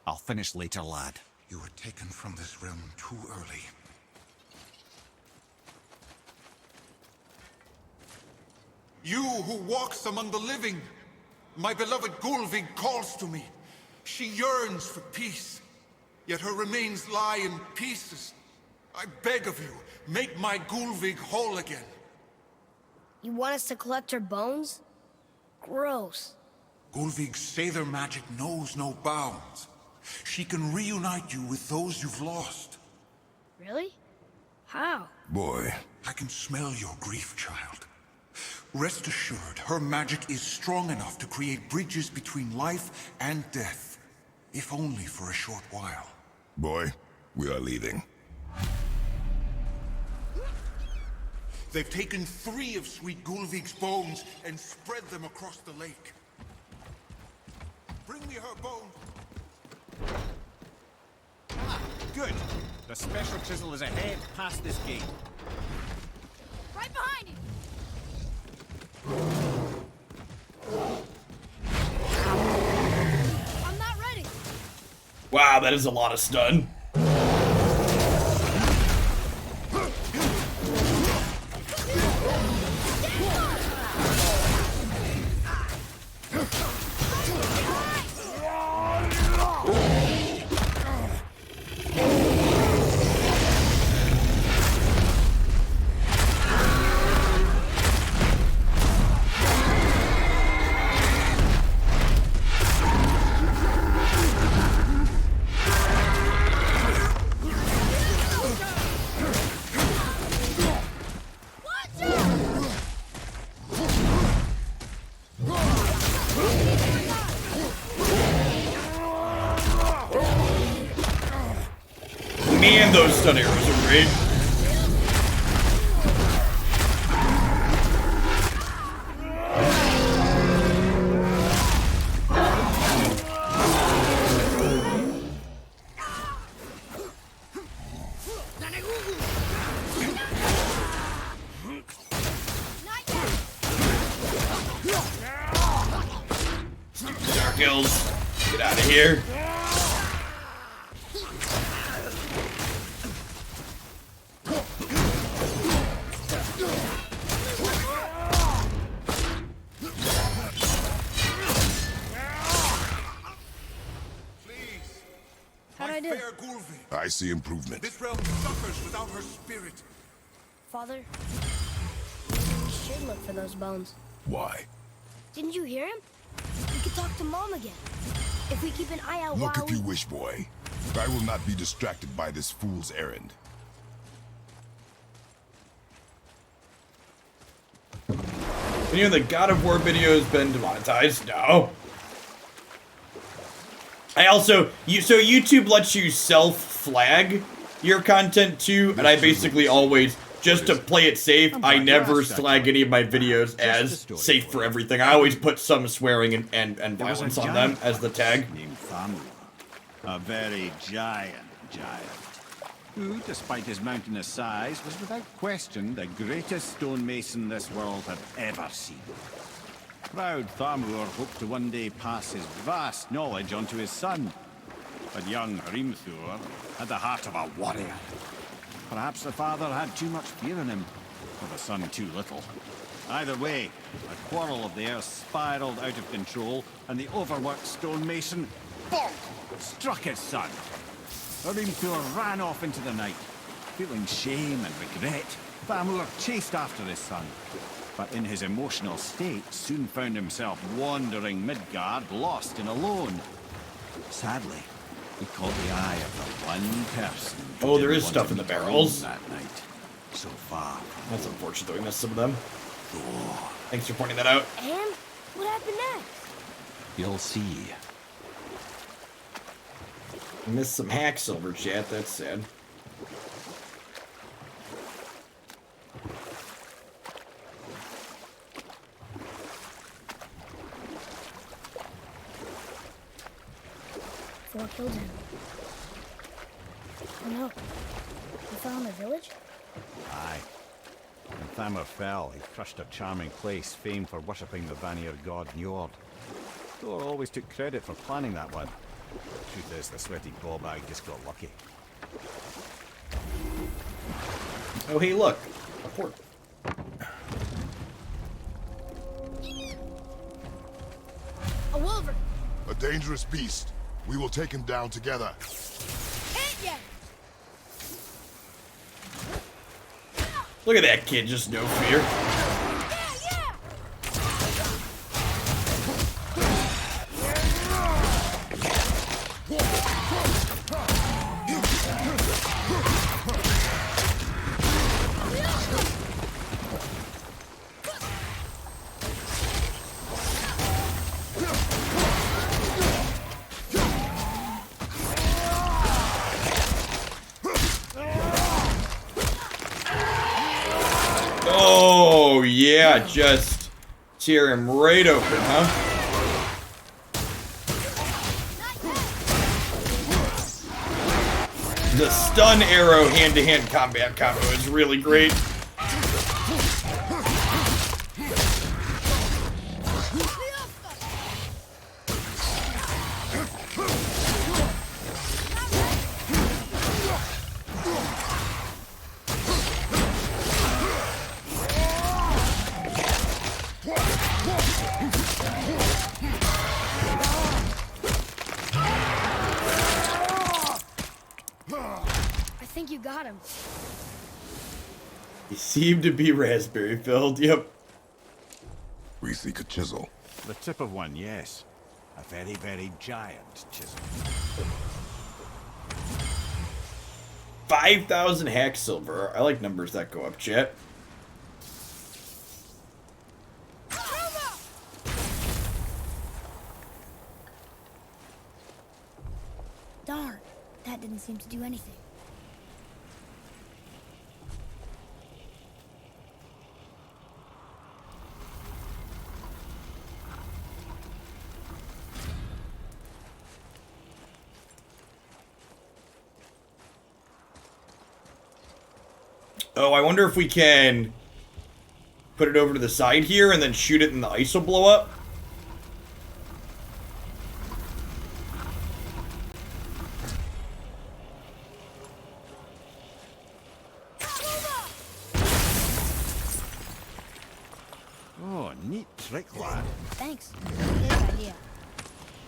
I'll finish later, lad. You were taken from this realm too early. You who walks among the living, my beloved Gulvig calls to me. She yearns for peace, yet her remains lie in pieces. I beg of you, make my Gulvig whole again. You want us to collect her bones? Gross. Gulvig's Seidr magic knows no bounds. She can reunite you with those you've lost. Really? How? Boy. I can smell your grief, child. Rest assured, her magic is strong enough to create bridges between life and death, if only for a short while. Boy, we are leaving. They've taken 3 of Sweet Gulvig's bones and spread them across the lake. me her bone. Ah, good. The special chisel is ahead, past this gate. Right behind you! I'm not ready. Wow, that is a lot of stun. Man, those stun arrows are great. Dark Elves, get out of here. How'd I do? Fair Gulvi. I see improvement. This realm suffers without her spirit. Father, we should look for those bones. Why? Didn't you hear him? We could talk to Mom again. If we keep an eye out Look while if you wish, boy. I will not be distracted by this fool's errand. Any of the God of War videos been demonetized? No. I also, so YouTube lets you self-flag your content too, and I basically always, just to play it safe, I never flag any of my videos as safe for everything. I always put some swearing and violence on them as the tag. Named Thamur, a very giant, who, despite his mountainous size, was without question the greatest stonemason this world had ever seen. Proud Thamur hoped to one day pass his vast knowledge on to his son. But young Hrimthur had the heart of a warrior. Perhaps the father had too much fear in him, or the son too little. Either way, a quarrel of theirs spiraled out of control, and the overworked stonemason, bonk, struck his son. Hrimthur ran off into the night. Feeling shame and regret, Thamur chased after his son. But in his emotional state, soon found himself wandering Midgard, lost and alone. Sadly, he caught the eye of the one person. Oh, there is stuff in the barrels. That night, so far. That's unfortunate that we missed some of them. Thanks for pointing that out. And what happened next? You'll see. I missed some hack silver, chat. That's sad. Thor killed him. Oh no. He fell in the village? Aye. When Thamur fell, he crushed a charming place famed for worshipping the Vanir god Njord. Thor always took credit for planning that one. Truth is, the sweaty ballbag just got lucky. Oh, hey, look. A port. A wolverine! A dangerous beast. We will take him down together. Ain't ya! Look at that kid, just no fear. Oh, yeah, just tear him right open, huh? The stun arrow hand-to-hand combat combo is really great. I think you got him. He seemed to be raspberry filled. Yep. We seek a chisel. The tip of one, yes. A very, very giant chisel. 5,000 hack silver. I like numbers that go up, chat. Darn, that didn't seem to do anything. Oh, I wonder if we can put it over to the side here and then shoot it and the ice will blow up. Oh, neat trick, lad. Thanks. Good idea.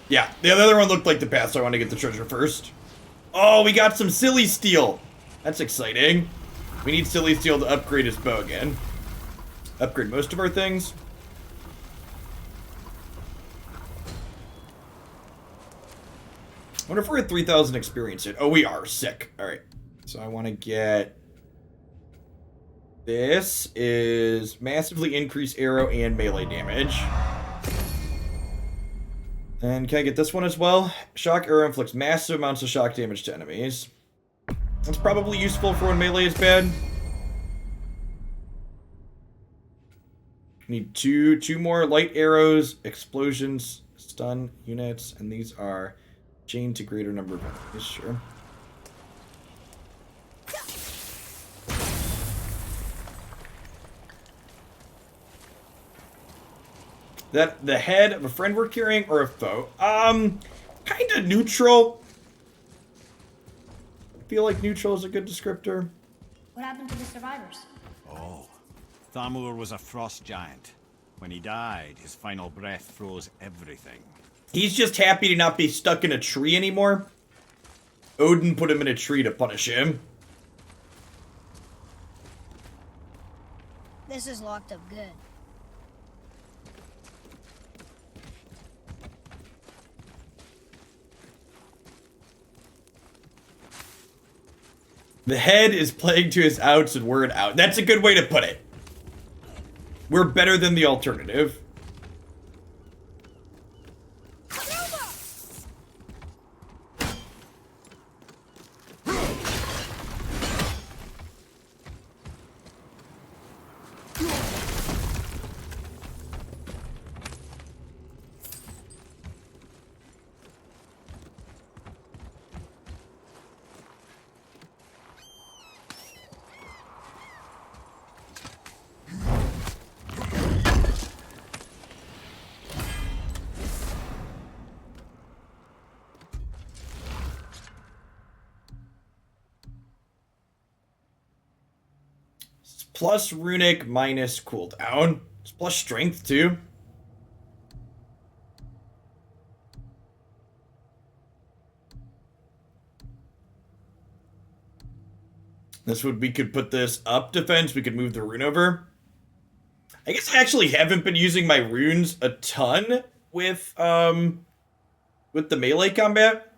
Yeah, the other one looked like the path, so I want to get the treasure first. Oh, we got some silly steel. That's exciting. We need silly steel to upgrade his bow again. Upgrade most of our things. I wonder if we're at 3,000 experience yet. Oh, we are. Sick. All right. So I want to get... This is massively increase arrow and melee damage. And can I get this one as well? Shock arrow inflicts massive amounts of shock damage to enemies. That's probably useful for when melee is bad. Need two more light arrows, explosions, stun units, and these are chained to greater number of enemies. Sure. That the head of a friend we're carrying or a foe? Kind of neutral. I feel like neutral is a good descriptor. What happened to the survivors? Oh, Thamur was a frost giant. When he died, his final breath froze everything. He's just happy to not be stuck in a tree anymore. Odin put him in a tree to punish him. This is locked up good. The head is playing to his outs and we're an out. That's a good way to put it. We're better than the alternative. Plus runic minus cooldown. It's plus strength too. This would, we could put this up defense, we could move the rune over. I guess I actually haven't been using my runes a ton with the melee combat.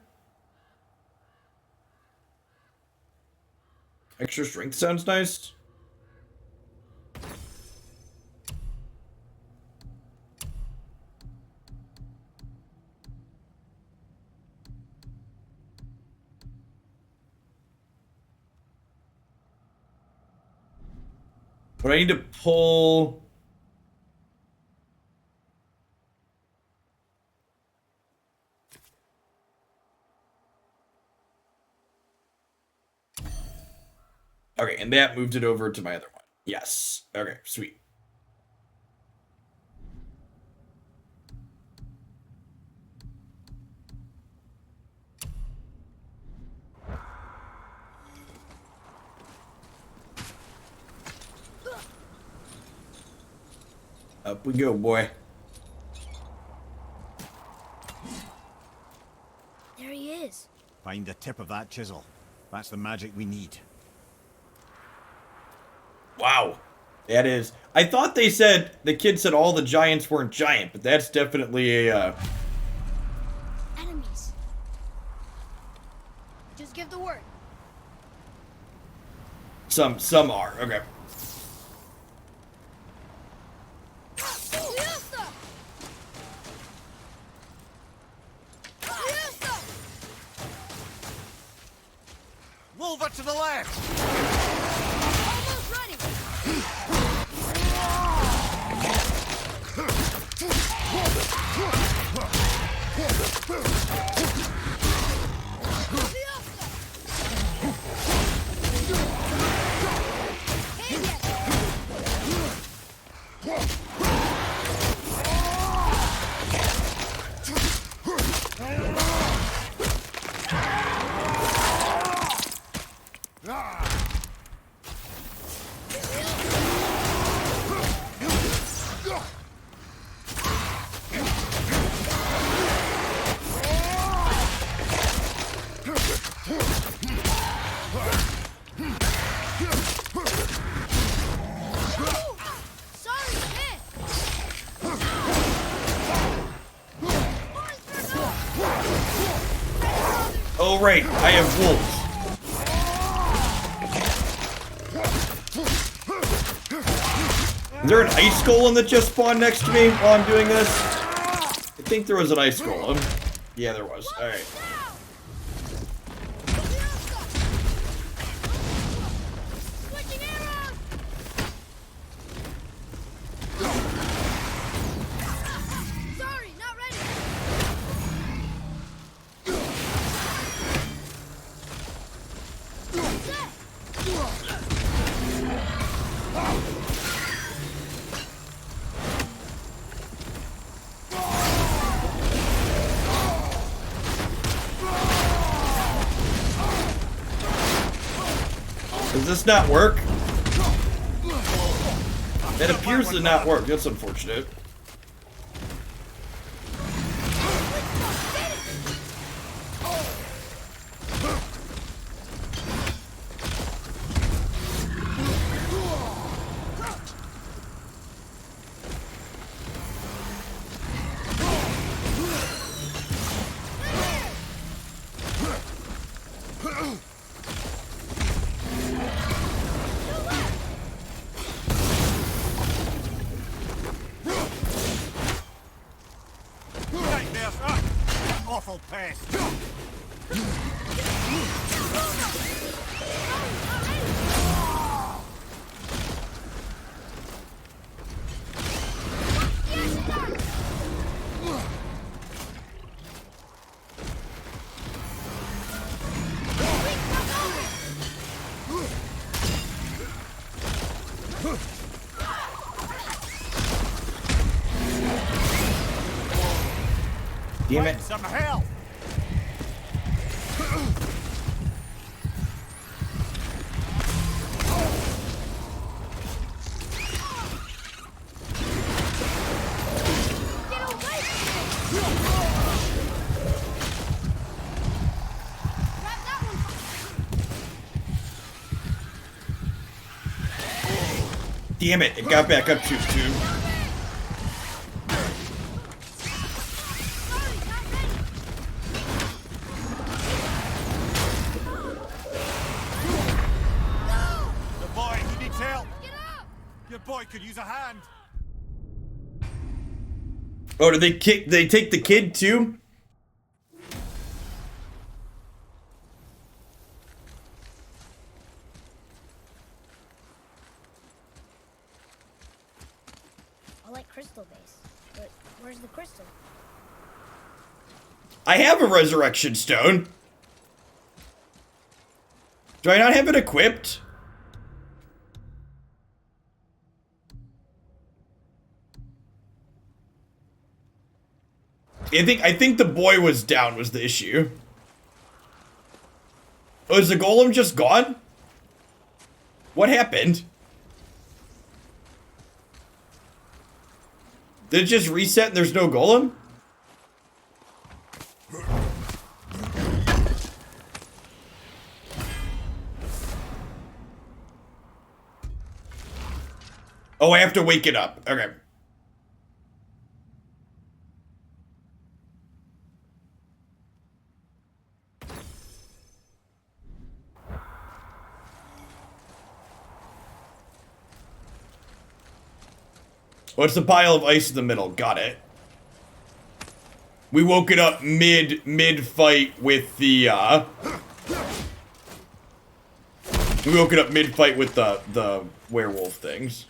Extra strength sounds nice. But I need to pull... Okay, and that moved it over to my other one. Yes. Okay, sweet. Up we go, boy. There he is. Find the tip of that chisel. That's the magic we need. Wow. That is... I thought they said... The kid said all the giants weren't giant, but that's definitely a... Enemies. Just give the word. Some are. Okay. Wolver to the left! Almost ready. Oh, right. I have wolves. Is there an ice golem that just spawned next to me while I'm doing this? I think there was an ice golem. Yeah, there was. Alright. Does this not work? It appears to not work. That's unfortunate. Awful pest. Damn it. Some help. Damn it, it got back up to 2. Your boy could use a hand. Oh, did they kick? They take the kid too? I like crystal base, but where's the crystal? I have a resurrection stone. Do I not have it equipped? I think the boy was down was the issue. Oh, is the golem just gone? What happened? Did it just reset and there's no golem? Oh, I have to wake it up. Okay. What's the pile of ice in the middle? Got it. We woke it up mid fight with the we woke it up mid fight with the werewolf things.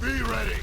Be ready.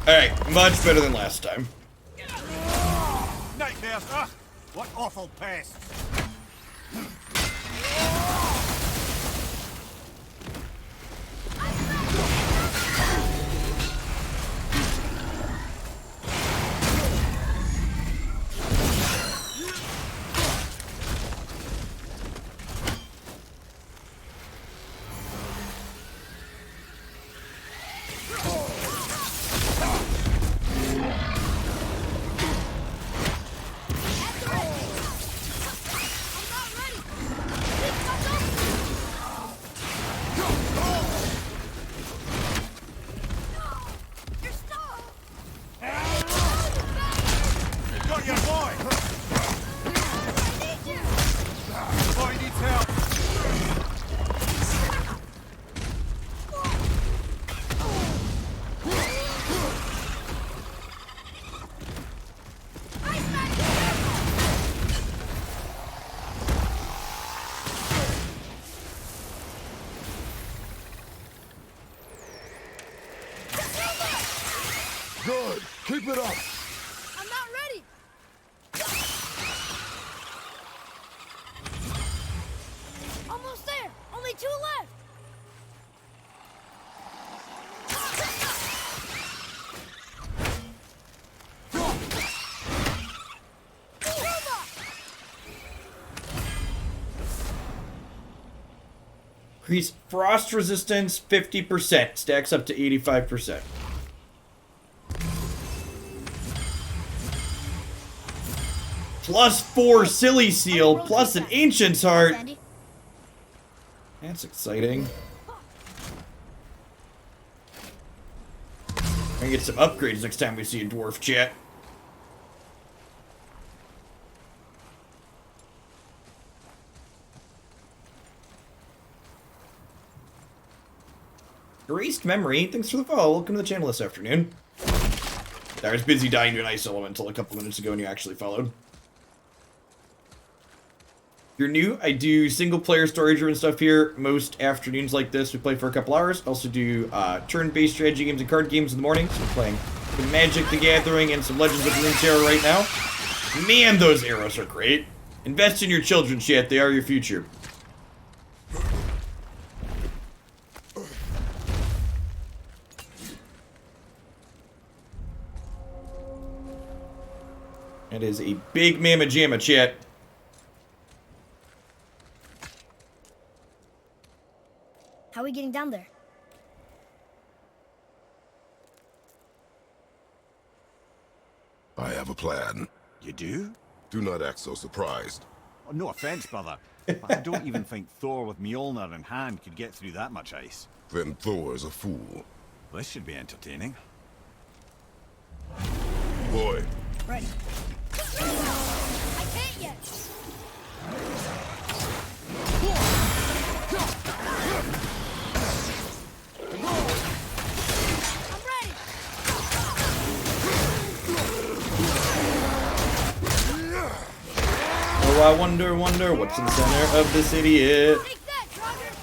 Alright, much better than last time. Nightmares! Ugh! What awful pests! Good. Keep it up. I'm not ready. Almost there. Only 2 left. Increase frost resistance 50%. Stacks up to 85%. +4 silly seal, plus an ancient's heart. That's exciting. I'm gonna get some upgrades next time we see a dwarf, chat. Erased memory. Thanks for the follow. Welcome to the channel this afternoon. I was busy dying to an ice elemental a couple minutes ago and you actually followed. If you're new, I do single-player story-driven stuff here. Most afternoons like this, we play for a couple hours. Also do turn-based strategy games and card games in the morning. So we're playing some Magic the Gathering and some Legends of Runeterra right now. Man, those arrows are great. Invest in your children, chat. They are your future. That is a big mamma jamma, chat. How are we getting down there? I have a plan. You do? Do not act so surprised. Oh, no offense, brother, but I don't even think Thor with Mjolnir in hand could get through that much ice. Then Thor is a fool. This should be entertaining. Boy, Ready. I can't yet. I'm ready. Oh, I wonder what's in the center of this idiot. Take that, Trogger.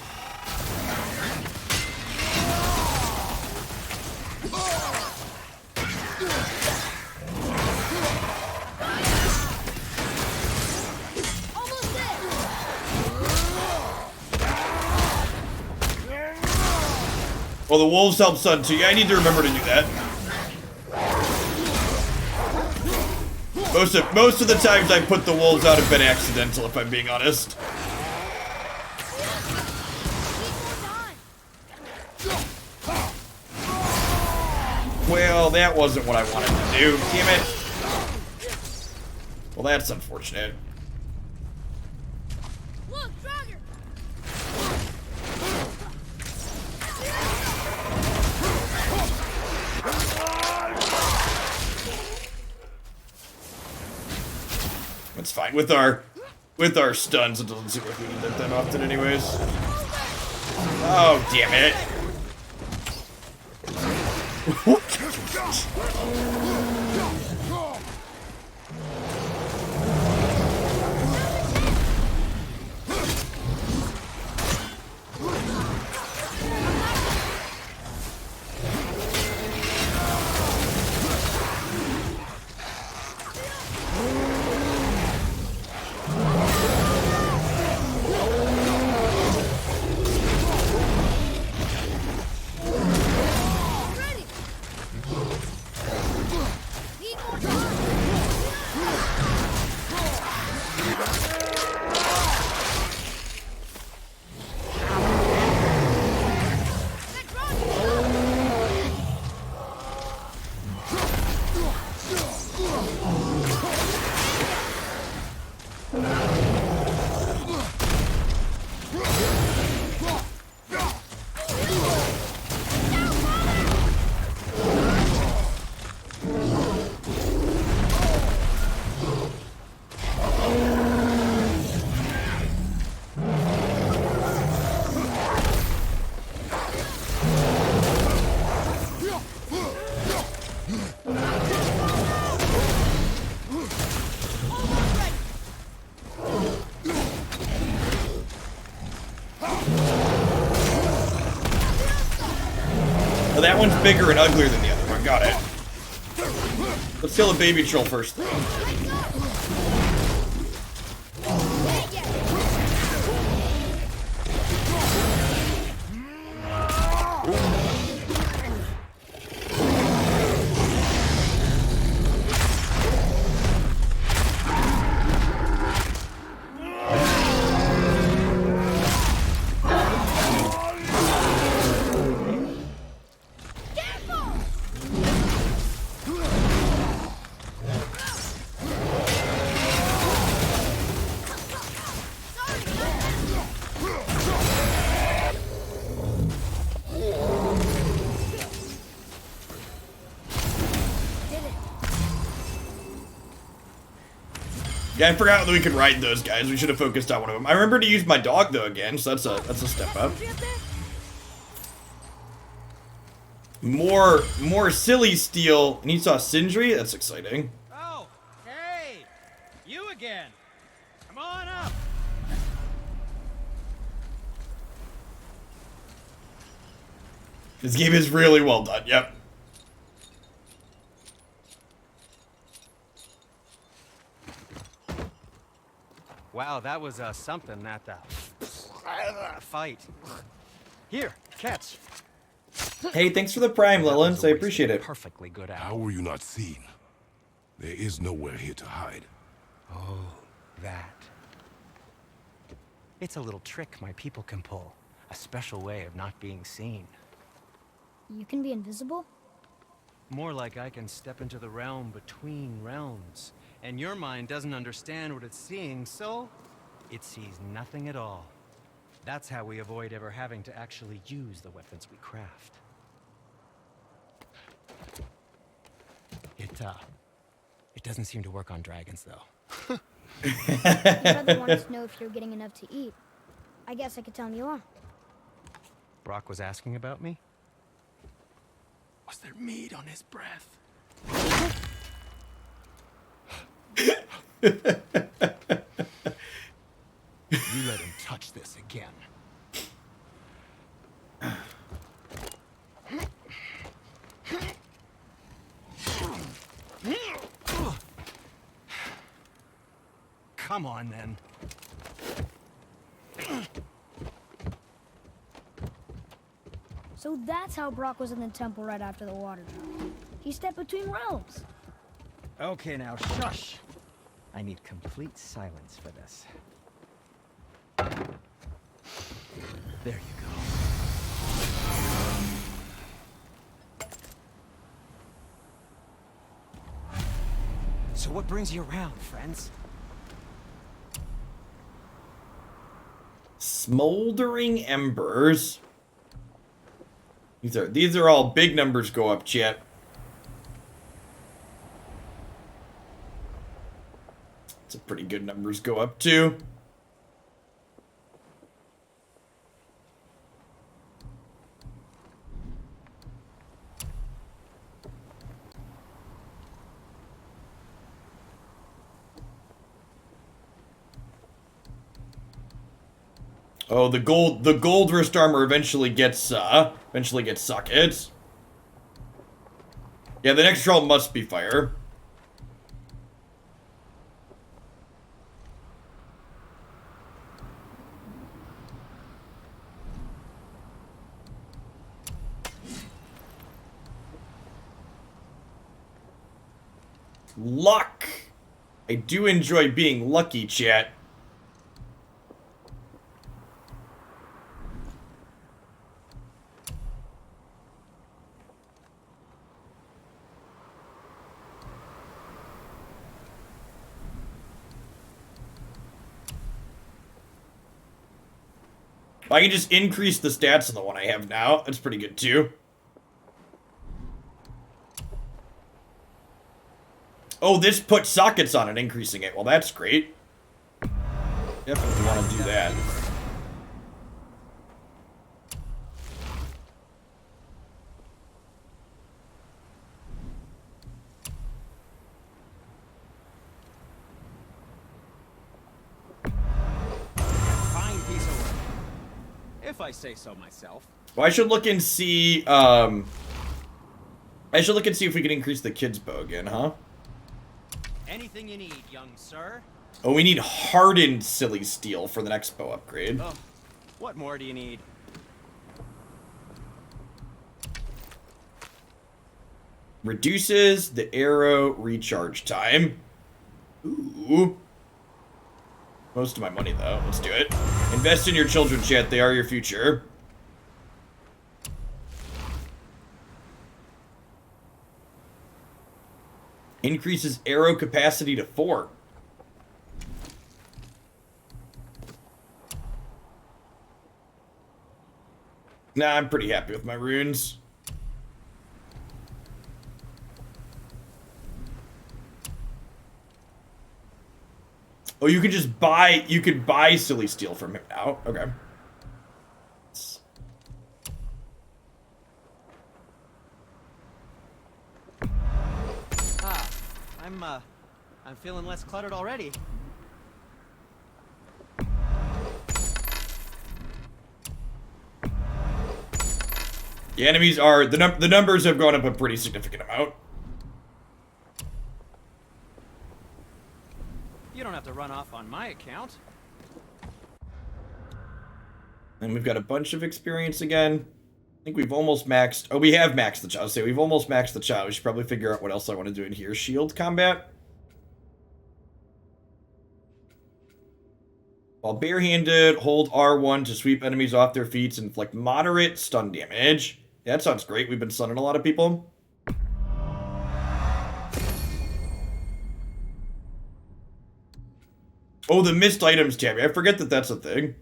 Almost there. Well, the wolves help Sun too. Yeah, I need to remember to do that. Most of the times I put the wolves out have been accidental, if I'm being honest. Well, that wasn't what I wanted to do. Damn it. Well, that's unfortunate. Look, Trogger. That's fine. With our stuns, it doesn't seem like we need that often anyways. Oh, damn it. Ready. Need more time. That Trogger. Well, that one's bigger and uglier than the other one. Got it. Let's kill the baby troll first, though. Yeah, I forgot that we could ride those guys. We should have focused on one of them. I remember to use my dog though again, so that's a step up. More silly steel, and he saw Sindri. That's exciting. Oh, hey, you again. Come on up. This game is really well done. Yep. Wow, that was something, that fight. Here, catch. Hey, thanks for the prime, Lillens. I appreciate it. Perfectly good how were you not seen? There is nowhere here to hide. Oh, that. It's a little trick my people can pull. A special way of not being seen. You can be invisible? More like I can step into the realm between realms. And your mind doesn't understand what it's seeing, so it sees nothing at all. That's how we avoid ever having to actually use the weapons we craft. It doesn't seem to work on dragons, though. Your brother wanted to know if you're getting enough to eat. I guess I could tell him you are. Brock was asking about me? Was there meat on his breath? You let him touch this again. Come on, then. So that's how Brock was in the temple right after the water drop. He stepped between realms. Okay, now shush. I need complete silence for this. There you go. So what brings you around, friends? Smoldering embers. These are all big numbers go up, chat. It's a pretty good numbers go up too. Oh, the gold wrist armor eventually gets sockets. Yeah, the next troll must be fire. Luck. I do enjoy being lucky, chat. I can just increase the stats on the one I have now. That's pretty good too. Oh, this puts sockets on it, increasing it. Well, that's great. Definitely want to do that. Fine piece of work. If I say so myself. Well, I should look and see, I should look and see if we can increase the kids' bow again, huh? Anything you need, young sir. Oh, we need hardened silly steel for the next bow upgrade. Oh, what more do you need? Reduces the arrow recharge time. Ooh. Most of my money, though. Let's do it. Invest in your children, chat. They are your future. Increases arrow capacity to 4. Nah, I'm pretty happy with my runes. Oh, you can just buy, you could buy silly steel from him now. Okay. Ah, I'm feeling less cluttered already. The enemies are, the numbers have gone up a pretty significant amount. You don't have to run off on my account. And we've got a bunch of experience again. I think we've almost maxed, oh, we have maxed the chow. Say we've almost maxed the chow. We should probably figure out what else I want to do in here. Shield combat. While barehanded, hold R1 to sweep enemies off their feet and inflict moderate stun damage. Yeah, that sounds great. We've been stunning a lot of people. Oh, the missed items tab. I forget that that's a thing.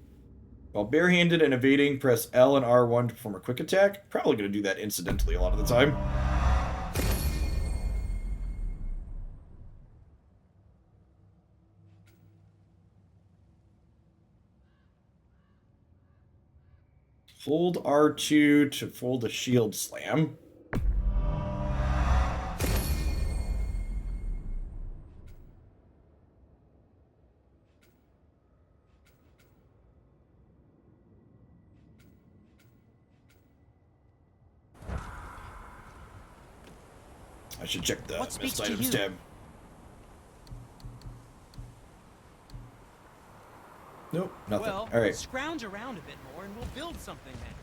While barehanded and evading, press L and R1 to perform a quick attack. Probably going to do that incidentally a lot of the time. Hold R2 to hold a shield slam. I should check the What speaks missed to items you? tab. Nope, nothing. Well, All right. scrounge around a bit more and we'll build something then.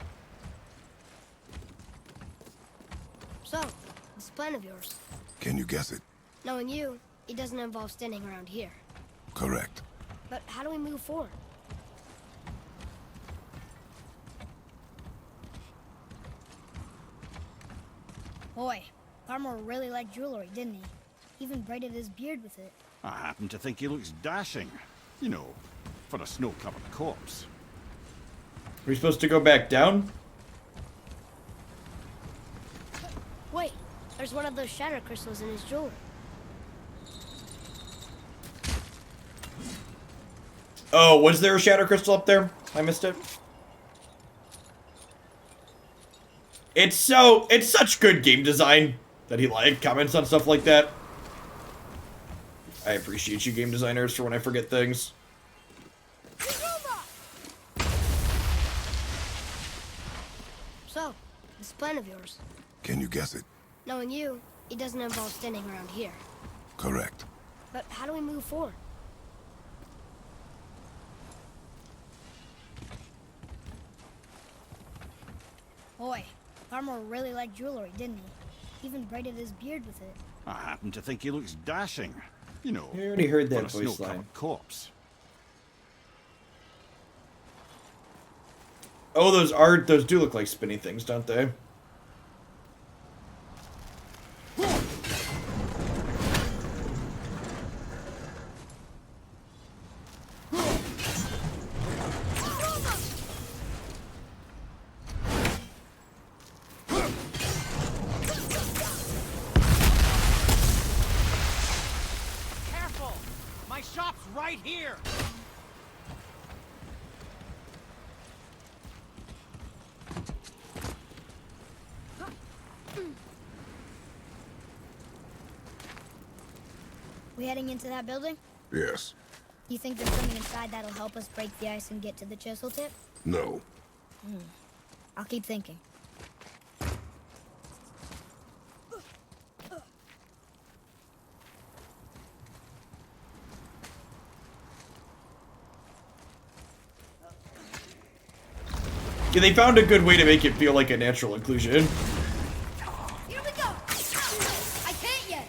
So, this plan of yours. Can you guess it? Knowing you, it doesn't involve standing around here. Correct. But how do we move forward? Boy, Farmer really liked jewelry, didn't he? Even braided his beard with it. I happen to think he looks dashing. You know, for a snow-covered corpse. Are we supposed to go back down? Wait, there's one of those shatter crystals in his jewelry. Oh, was there a shatter crystal up there? I missed it. It's such good game design that he comments on stuff like that. I appreciate you game designers for when I forget things. So, this plan of yours. Can you guess it? Knowing you, it doesn't involve standing around here. Correct. But how do we move forward? Boy, Farmer really liked jewelry, didn't he? Even braided his beard with it. I happen to think he looks dashing. You know, I already heard that for a voice snow-covered line. corpse. Oh, those do look like spinny things, don't they? Careful! My shop's right here! We heading into that building? Yes. You think there's something inside that'll help us break the ice and get to the chisel tip? No. I'll keep thinking. Yeah, they found a good way to make it feel like a natural inclusion. Here we go! I can't yet!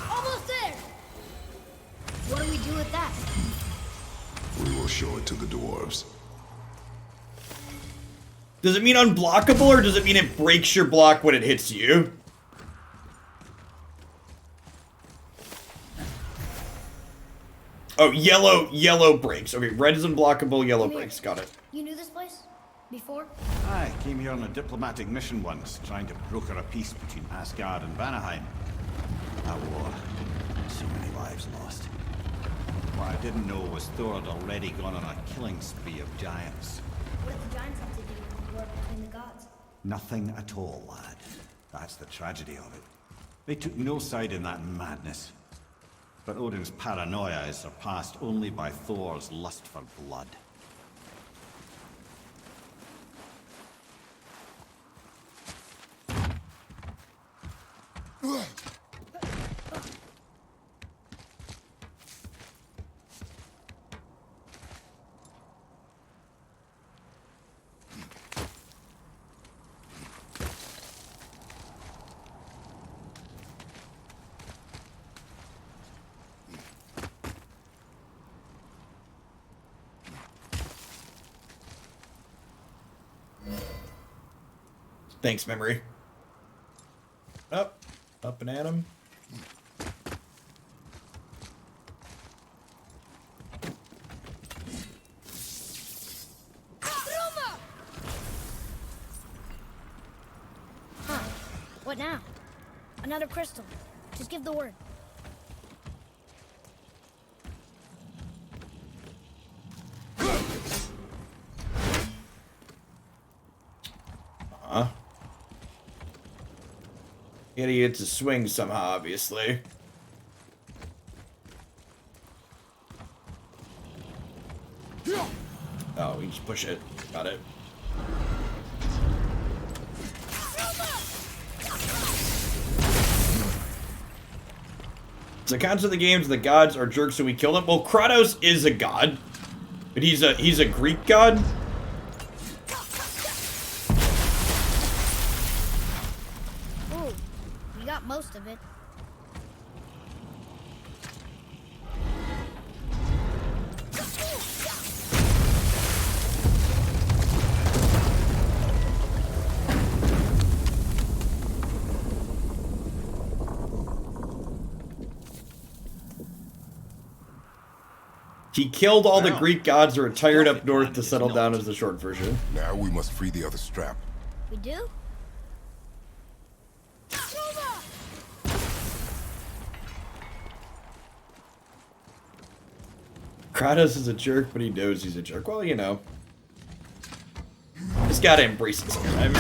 Almost there! What do we do with that? We will show it to the dwarves. Does it mean unblockable, or does it mean it breaks your block when it hits you? Oh, yellow breaks. Okay, red is unblockable, yellow Come here. breaks. Got it. You knew this place? Before? I came here on a diplomatic mission once, trying to broker a peace between Asgard and Vanaheim. A war. So many lives lost. What I didn't know was Thor had already gone on a killing spree of giants. What did the giants have to do with the war between the gods? Nothing at all, lad. That's the tragedy of it. They took no side in that madness. But Odin's paranoia is surpassed only by Thor's lust for blood. Thanks, memory. Up and at him. Huh. What now? Another crystal. Just give the word. Gotta get to swing somehow, obviously. Oh, we just push it. Got it. So the concept of the games, the gods are jerks, so we kill them. Well, Kratos is a god, but he's a Greek god. Ooh, you got most of it. He killed all the Greek gods and retired up north to settle down as the short version. Now we must free the other strap. We do? Kratos is a jerk, but he knows he's a jerk. Well, you know. Just gotta embrace it sometimes.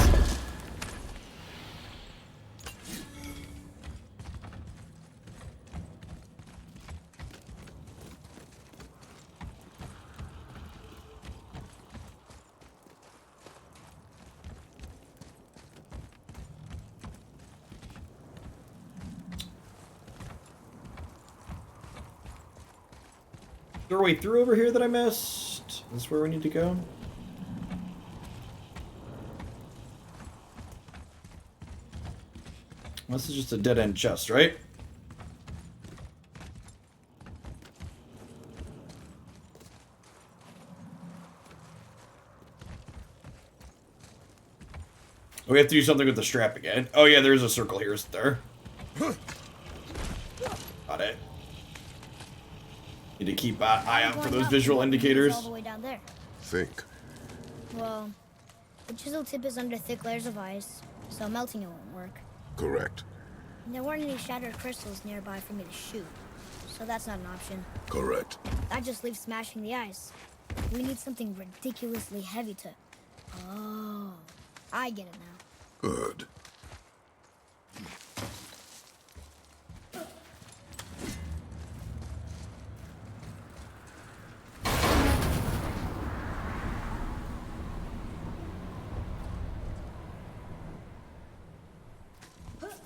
Is there a way through over here that I missed? Is this where we need to go? This is just a dead-end chest, right? We have to do something with the strap again. Oh yeah, there's a circle here, isn't there? Got it. Need to keep an eye out for those visual indicators. All the way down there. Think. Well, the chisel tip is under thick layers of ice, so melting it won't work. Correct. And there weren't any shattered crystals nearby for me to shoot, so that's not an option. Correct. That just leaves smashing the ice. We need something ridiculously heavy to... Oh, I get it now. Good.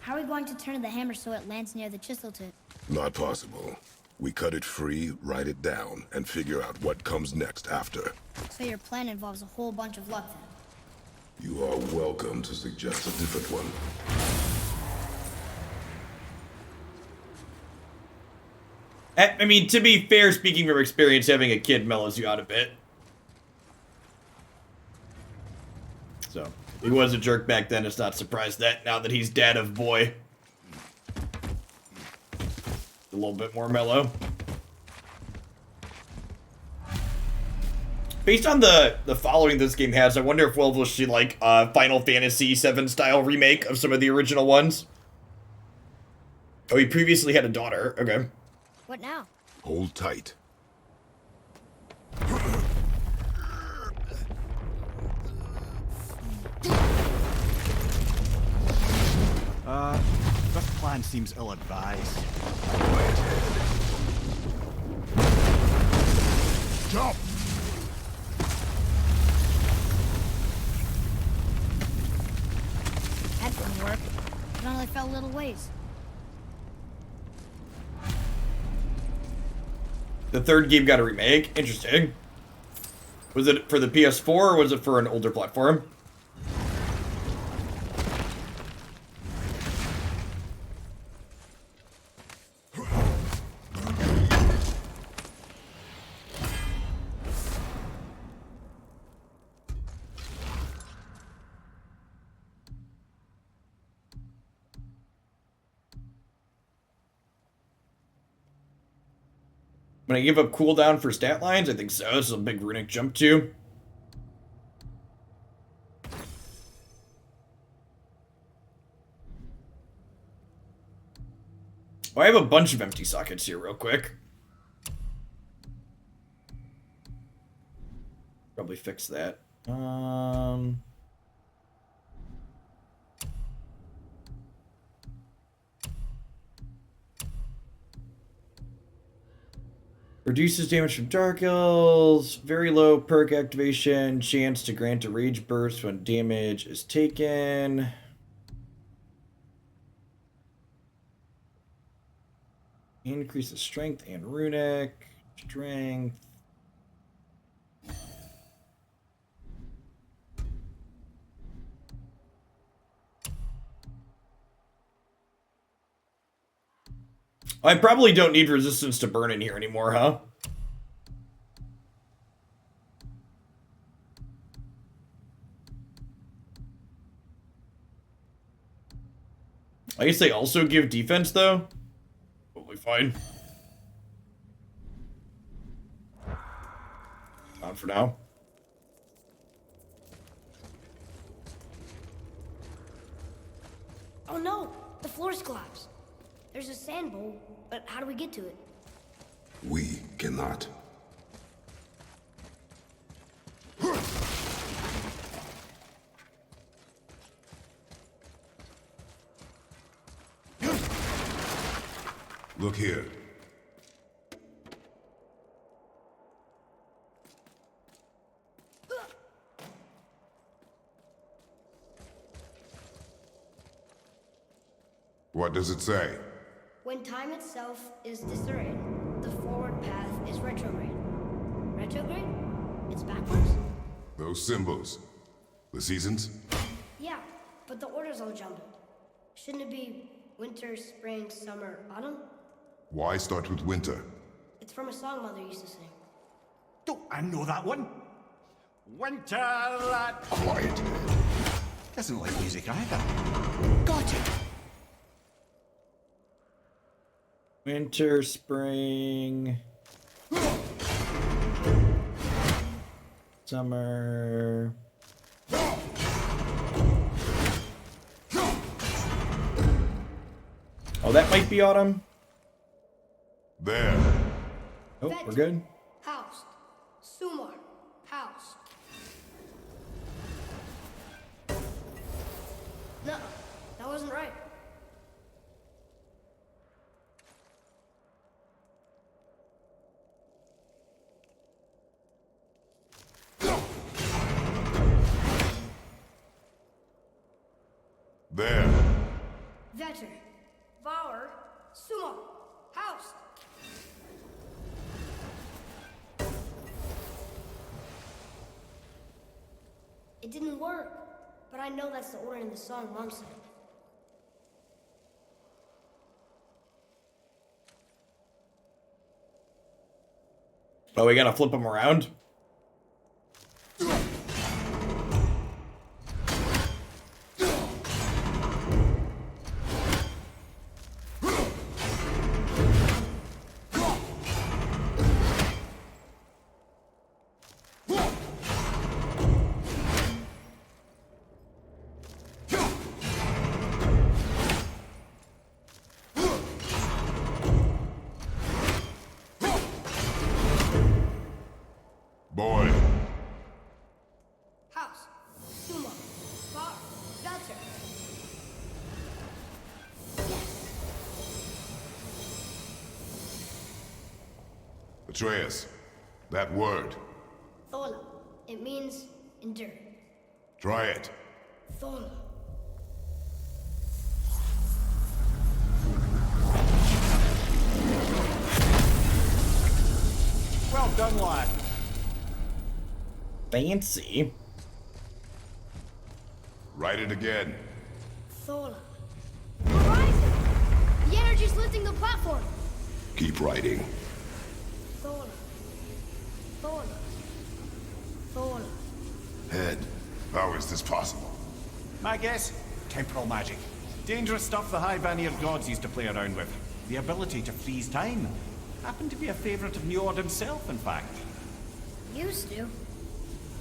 How are we going to turn the hammer so it lands near the chisel tip? Not possible. We cut it free, write it down, and figure out what comes next after. So your plan involves a whole bunch of luck then? You are welcome to suggest a different one. I mean, to be fair, speaking from experience, having a kid mellows you out a bit. So, he was a jerk back then, it's not surprised that now that he's dad of boy. A little bit more mellow. Based on the following this game has, I wonder if we'll see like a Final Fantasy VII style remake of some of the original ones. Oh, he previously had a daughter. Okay. What now? Hold tight. plan seems ill-advised. Jump! That didn't work. It only fell little ways. The third game got a remake. Interesting. Was it for the PS4 or was it for an older platform? When I give up cooldown for stat lines, I think so. This is a big runic jump too. Oh, I have a bunch of empty sockets here real quick. Probably fix that. Reduces damage from Dark Elves. Very low perk activation. Chance to grant a rage burst when damage is taken. Increases strength and runic. Strength. I probably don't need resistance to burn in here anymore, huh? I guess they also give defense, though. Totally fine. Not for now. Oh no! The floor's collapsed. There's a sand bowl, but how do we get to it? We cannot. Look here. What does it say? When time itself is disarrayed, the forward path is retrograde. Retrograde? It's backwards? Those symbols. The seasons? Yeah, but the order's all jumbled. Shouldn't it be winter, spring, summer, autumn? Why start with winter? It's from a song Mother used to sing. Don't I know that one? Winter lad. Quiet. Doesn't like music either. Got it. Winter, spring, summer. Oh, that might be autumn. There. Oh, we're good. House. Sumar. House. No, that wasn't right. There. Vetter. Vower. Sumo. House. It didn't work, but I know that's the order in the song Mom said. Oh, we gotta flip them around? Atreus, that word. Thola. It means endure. Try it. Thola. Well done, lad. Fancy. Write it again. Thola. We're rising! The energy's lifting the platform! Keep writing. Thola. Thola. Thola. Head, how is this possible? My guess? Temporal magic. Dangerous stuff the High Vanir gods used to play around with. The ability to freeze time. Happened to be a favorite of Njord himself, in fact. Used to.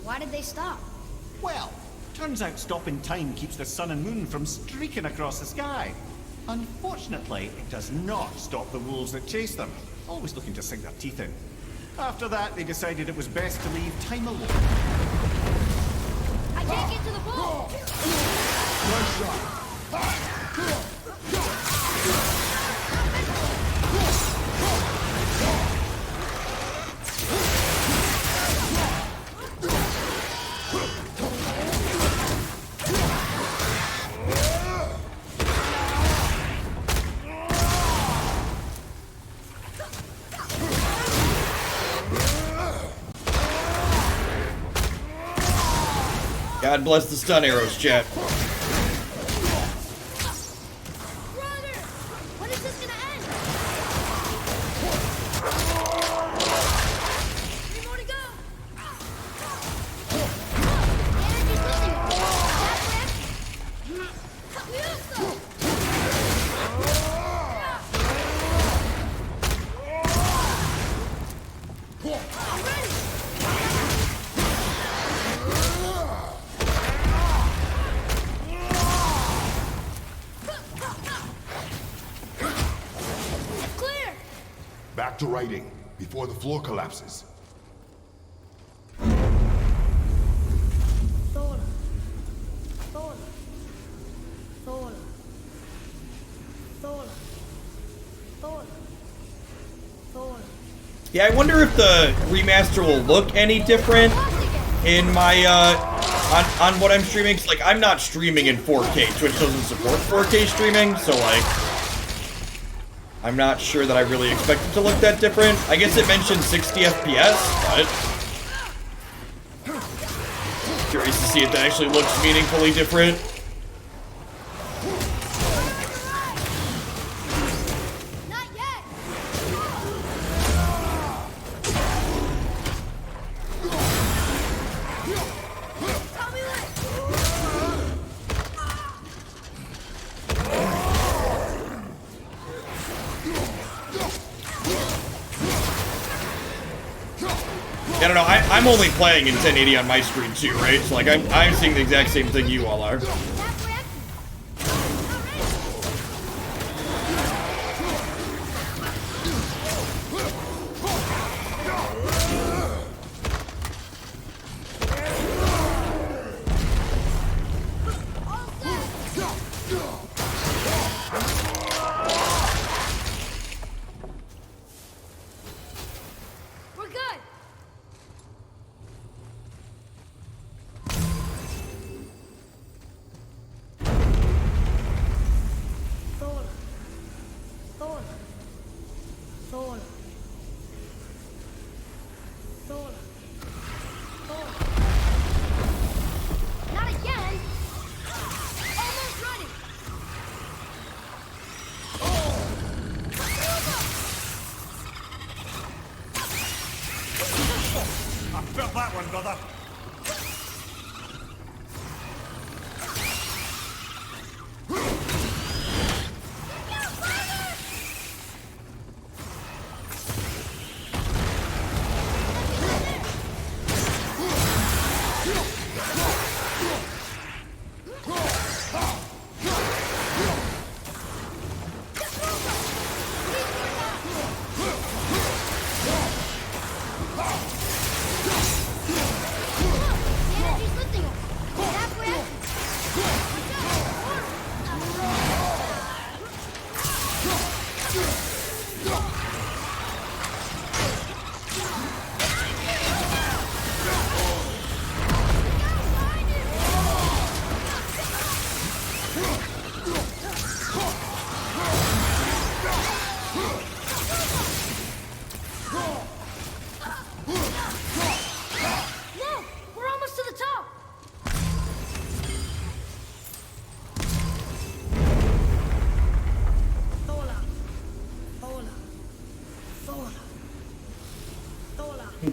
Why did they stop? Well, turns out stopping time keeps the sun and moon from streaking across the sky. Unfortunately, it does not stop the wolves that chase them, always looking to sink their teeth in. After that, they decided it was best to leave time alone. I can't get to the ball! Nice shot. God bless the stun arrows, chat. Brother! When is this gonna end? 3 more to go! Energy's lifting it! That's it! I'm ready! Clear! Back to writing, before the floor collapses. Thola. Thola. Thola. Thola. Thola. Thola. Yeah, I wonder if the remaster will look any different in my, on what I'm streaming. 'Cause, like, I'm not streaming in 4K. Twitch doesn't support 4K streaming, so, like, I'm not sure that I really expect it to look that different. I guess it mentioned 60 FPS, but curious to see if that actually looks meaningfully different. Not yet! Tell me when! I don't know, I'm only playing in 1080 on my screen too, right? So, like, I'm seeing the exact same thing you all are. We're good!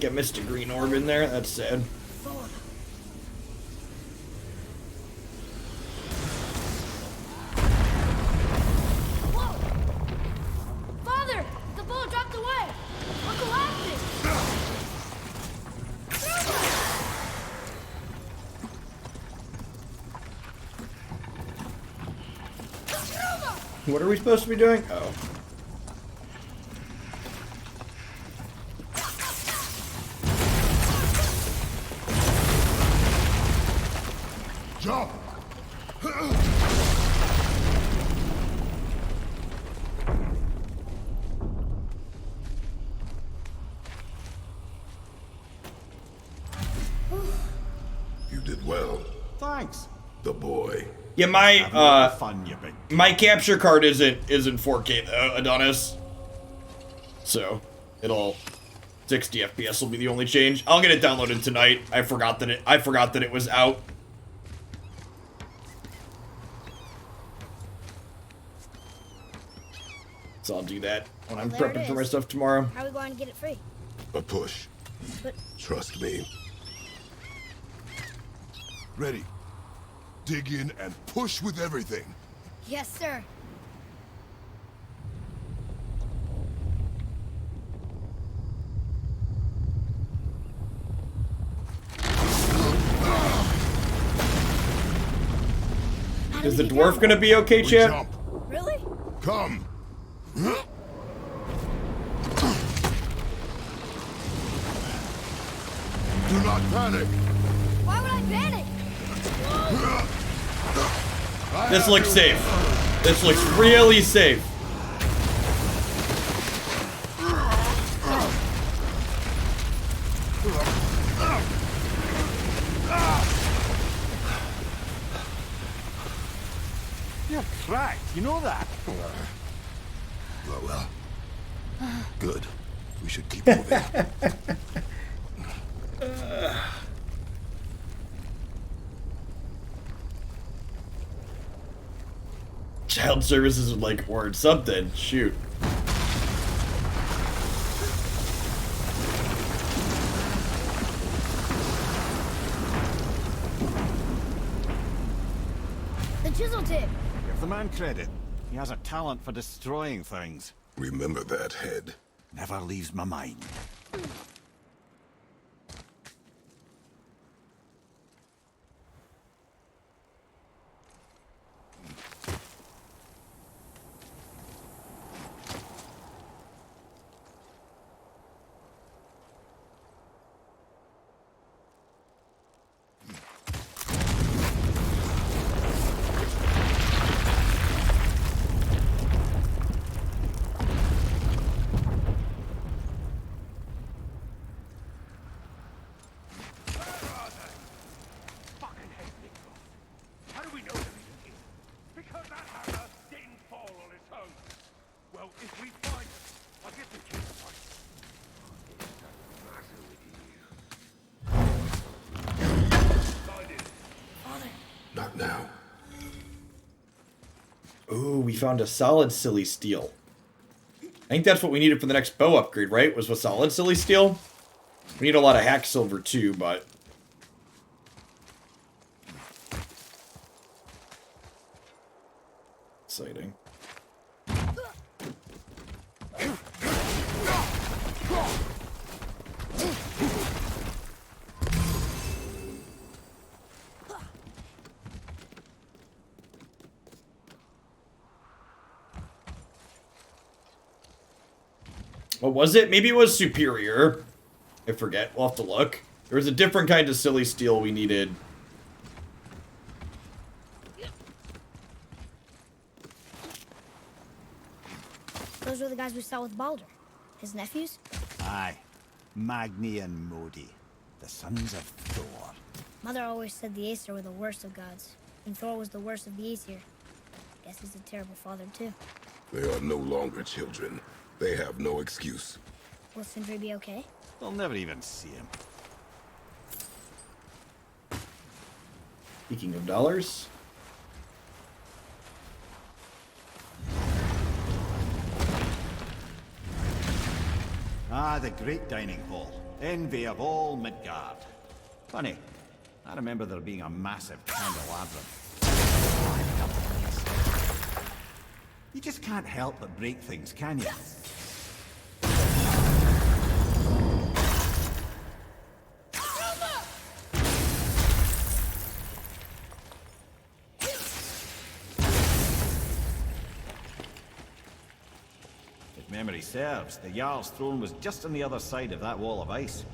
think I missed a green orb in there. That's sad. Whoa! Father! The bow dropped away! Uncle Haptic! What are we supposed to be doing? Oh. Jump! You did well. Thanks. The boy. Yeah, Fun, you big. my capture card isn't 4K though, Adonis. So it'll 60 FPS will be the only change. I'll get it downloaded tonight. I forgot that it was out. So I'll do that when I'm Well, there prepping it for my is. stuff tomorrow. How are we going to get it free? A push. But Trust me. Ready. Dig in and push with everything. yes, sir. Is the dwarf gonna be okay, We chat? jump. Really? Come. Do not panic. Why would I panic? This looks safe. This looks really safe. You're cracked. You know that. Well. Good. We should keep moving. Child services would like word something. Shoot. The chisel tip. Give the man credit. He has a talent for destroying things. Remember that head. Never leaves my mind. How do we know that he's here? Because that hammer didn't fall on its own. Well, if we find it, I'll get the kid right. Not now. Ooh, we found a solid silly steel. I think that's what we needed for the next bow upgrade, right? Was with solid silly steel. We need a lot of hack silver too, but exciting. What was it? Maybe it was superior. I forget. We'll have to look. There was a different kind of silly steel we needed. Those were the guys we saw with Baldur. His nephews? Aye. Magni and Modi. The sons of Thor. Mother always said the Aesir were the worst of gods, and Thor was the worst of the Aesir. Guess he's a terrible father, too. They are no longer children. They have no excuse. Will Sindri be okay? They'll never even see him. Speaking of dollars. Ah, the great dining hall. Envy of all Midgard. Funny, I remember there being a massive candelabrum. You just can't help but break things, can you? If memory serves, the Jarl's throne was just on the other side of that wall of ice.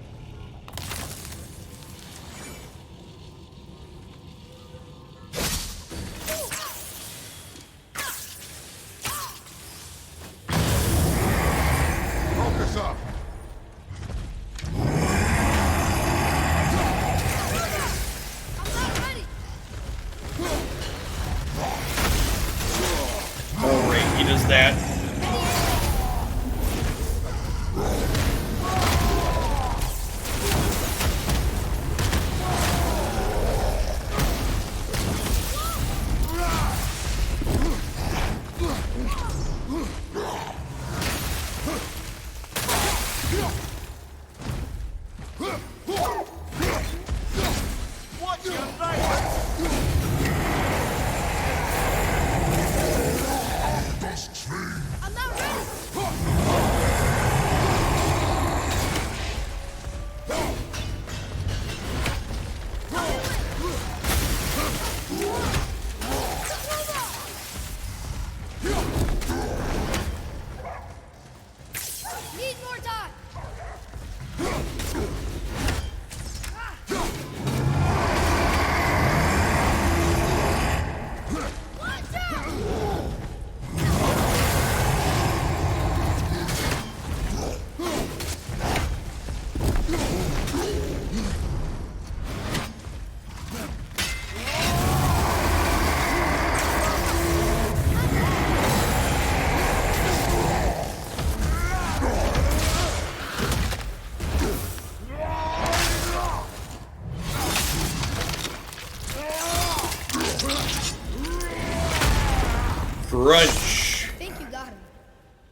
Crunch. I think you got him.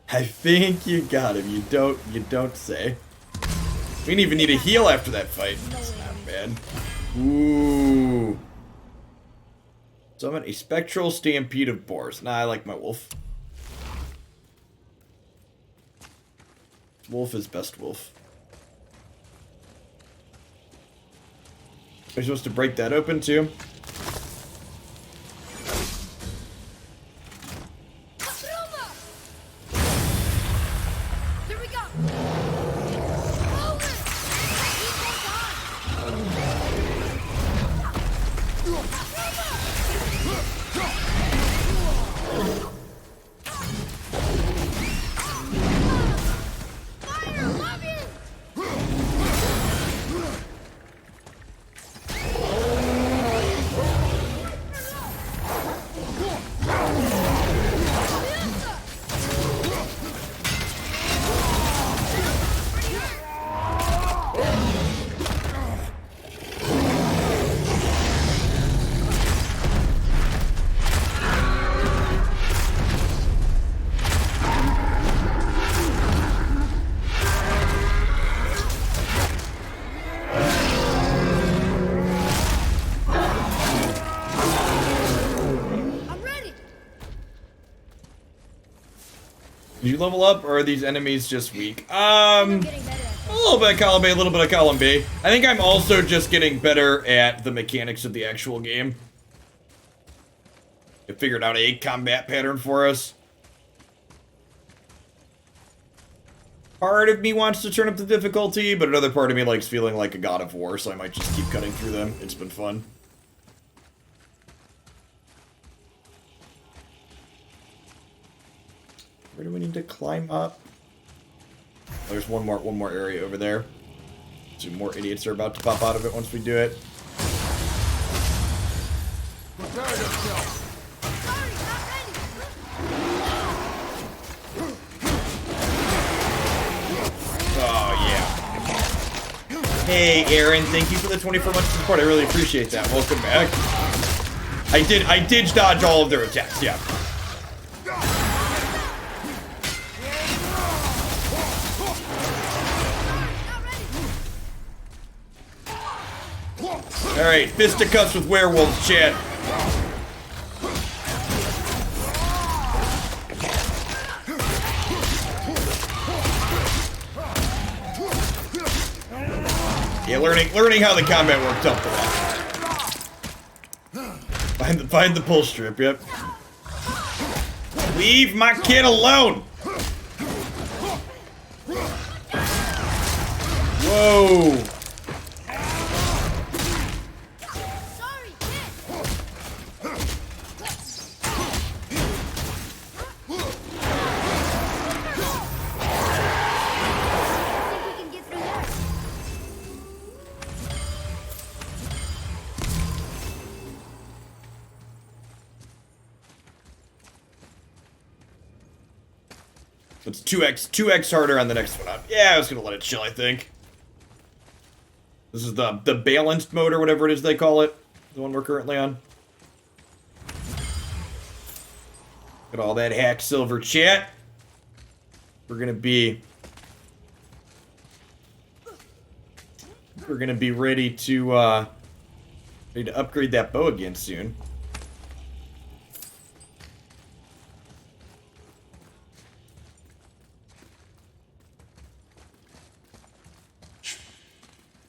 I think you got him. You don't say. We didn't even need a heal after that fight. That's not bad. Ooh. Summon a spectral stampede of boars. Nah, I like my wolf. Wolf is best wolf. Are you supposed to break that open too? Here we go. Did you level up, or are these enemies just weak? A little bit of column A, a little bit of column B. I think I'm also just getting better at the mechanics of the actual game. It figured out a combat pattern for us. Part of me wants to turn up the difficulty, but another part of me likes feeling like a god of war, so I might just keep cutting through them. It's been fun. Where do we need to climb up? There's one more area over there. Two more idiots are about to pop out of it once we do it. Prepare yourself. Oh yeah. Hey Aaron, thank you for the 24 months of support. I really appreciate that. Welcome back. I did dodge all of their attacks, yeah. Alright, fisticuffs with werewolves, chat. Yeah, learning how the combat worked up for that. Find the pull strip, yep. Leave my kid alone! Whoa! It's 2x harder on the next one up. Yeah, I was gonna let it chill, I think. This is the balanced mode or whatever it is they call it. The one we're currently on. Got all that hack silver chat. We're gonna be ready to upgrade that bow again soon.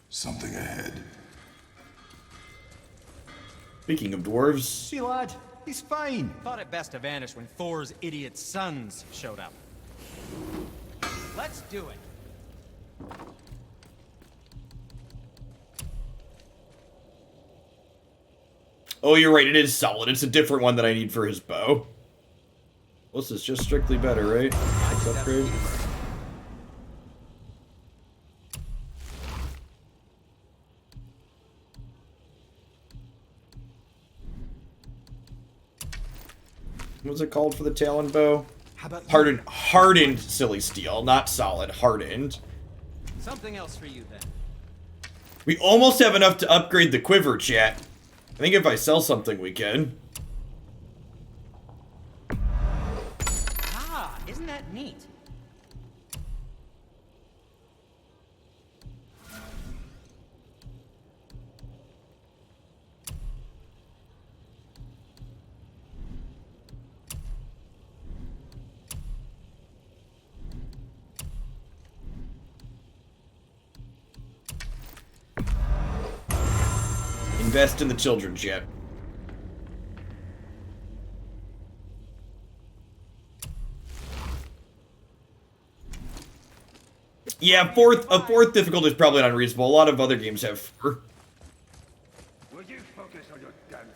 Something ahead. Speaking of dwarves. See, lad, he's fine. Thought it best to vanish when Thor's idiot sons showed up. Let's do it. Oh, you're right, it is solid. It's a different one that I need for his bow. Well, this is just strictly better, right? Let's upgrade. What's it called for the Talon bow? Hardened silly steel, not solid, hardened. Something else for you then. We almost have enough to upgrade the quiver, chat. I think if I sell something, we can. Ah, isn't that neat? Invest in the children, chat. Yeah, a fourth difficulty is probably not unreasonable. A lot of other games have 4. Would you focus on your damn...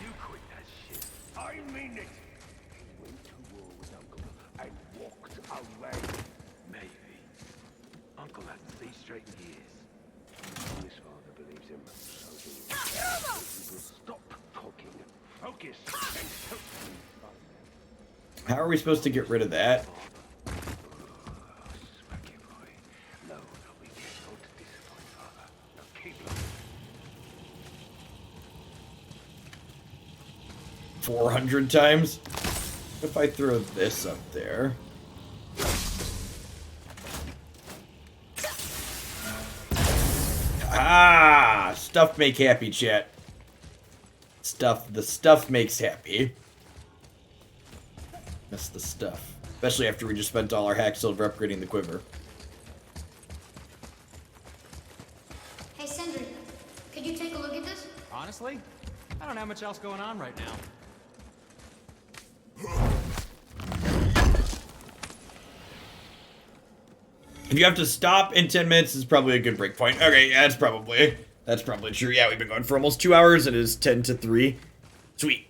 You quit that shit. I mean it. He went to war with Uncle and walked away. Maybe. Uncle hasn't seen straight in years. His father believes him, so do we. If you will stop talking, focus, and help me. How are we supposed to get rid of that? Smacky boy. No, we can't disappoint father. Now keep looking. 400 times? If I throw this up there. Ah! Stuff make happy, chat. The stuff makes happy. That's the stuff. Especially after we just spent all our hack silver upgrading the quiver. Hey, Sindri, could you take a look at this? Honestly, I don't have much else going on right now. If you have to stop in 10 minutes, is probably a good break point. Okay, yeah, that's probably true. Yeah, we've been going for almost 2 hours. It is 10 to 3. Sweet.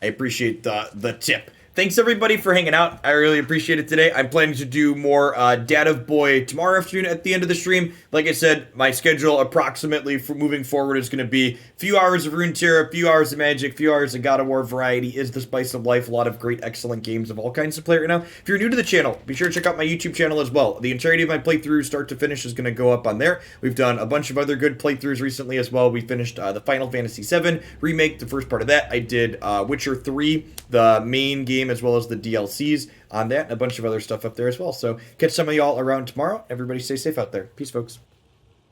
I appreciate the tip. Thanks everybody for hanging out. I really appreciate it today. I'm planning to do more Dad of Boy tomorrow afternoon at the end of the stream. Like I said, my schedule approximately for moving forward is going to be a few hours of Runeterra, a few hours of Magic, a few hours of God of War. Variety is the spice of life. A lot of great, excellent games of all kinds to play right now. If you're new to the channel, be sure to check out my YouTube channel as well. The entirety of my playthrough, start to finish, is going to go up on there. We've done a bunch of other good playthroughs recently as well. We finished the Final Fantasy VII remake, the first part of that. I did Witcher 3, the main game, as well as the DLCs on that, and a bunch of other stuff up there as well. So catch some of y'all around tomorrow. Everybody stay safe out there. Peace, folks.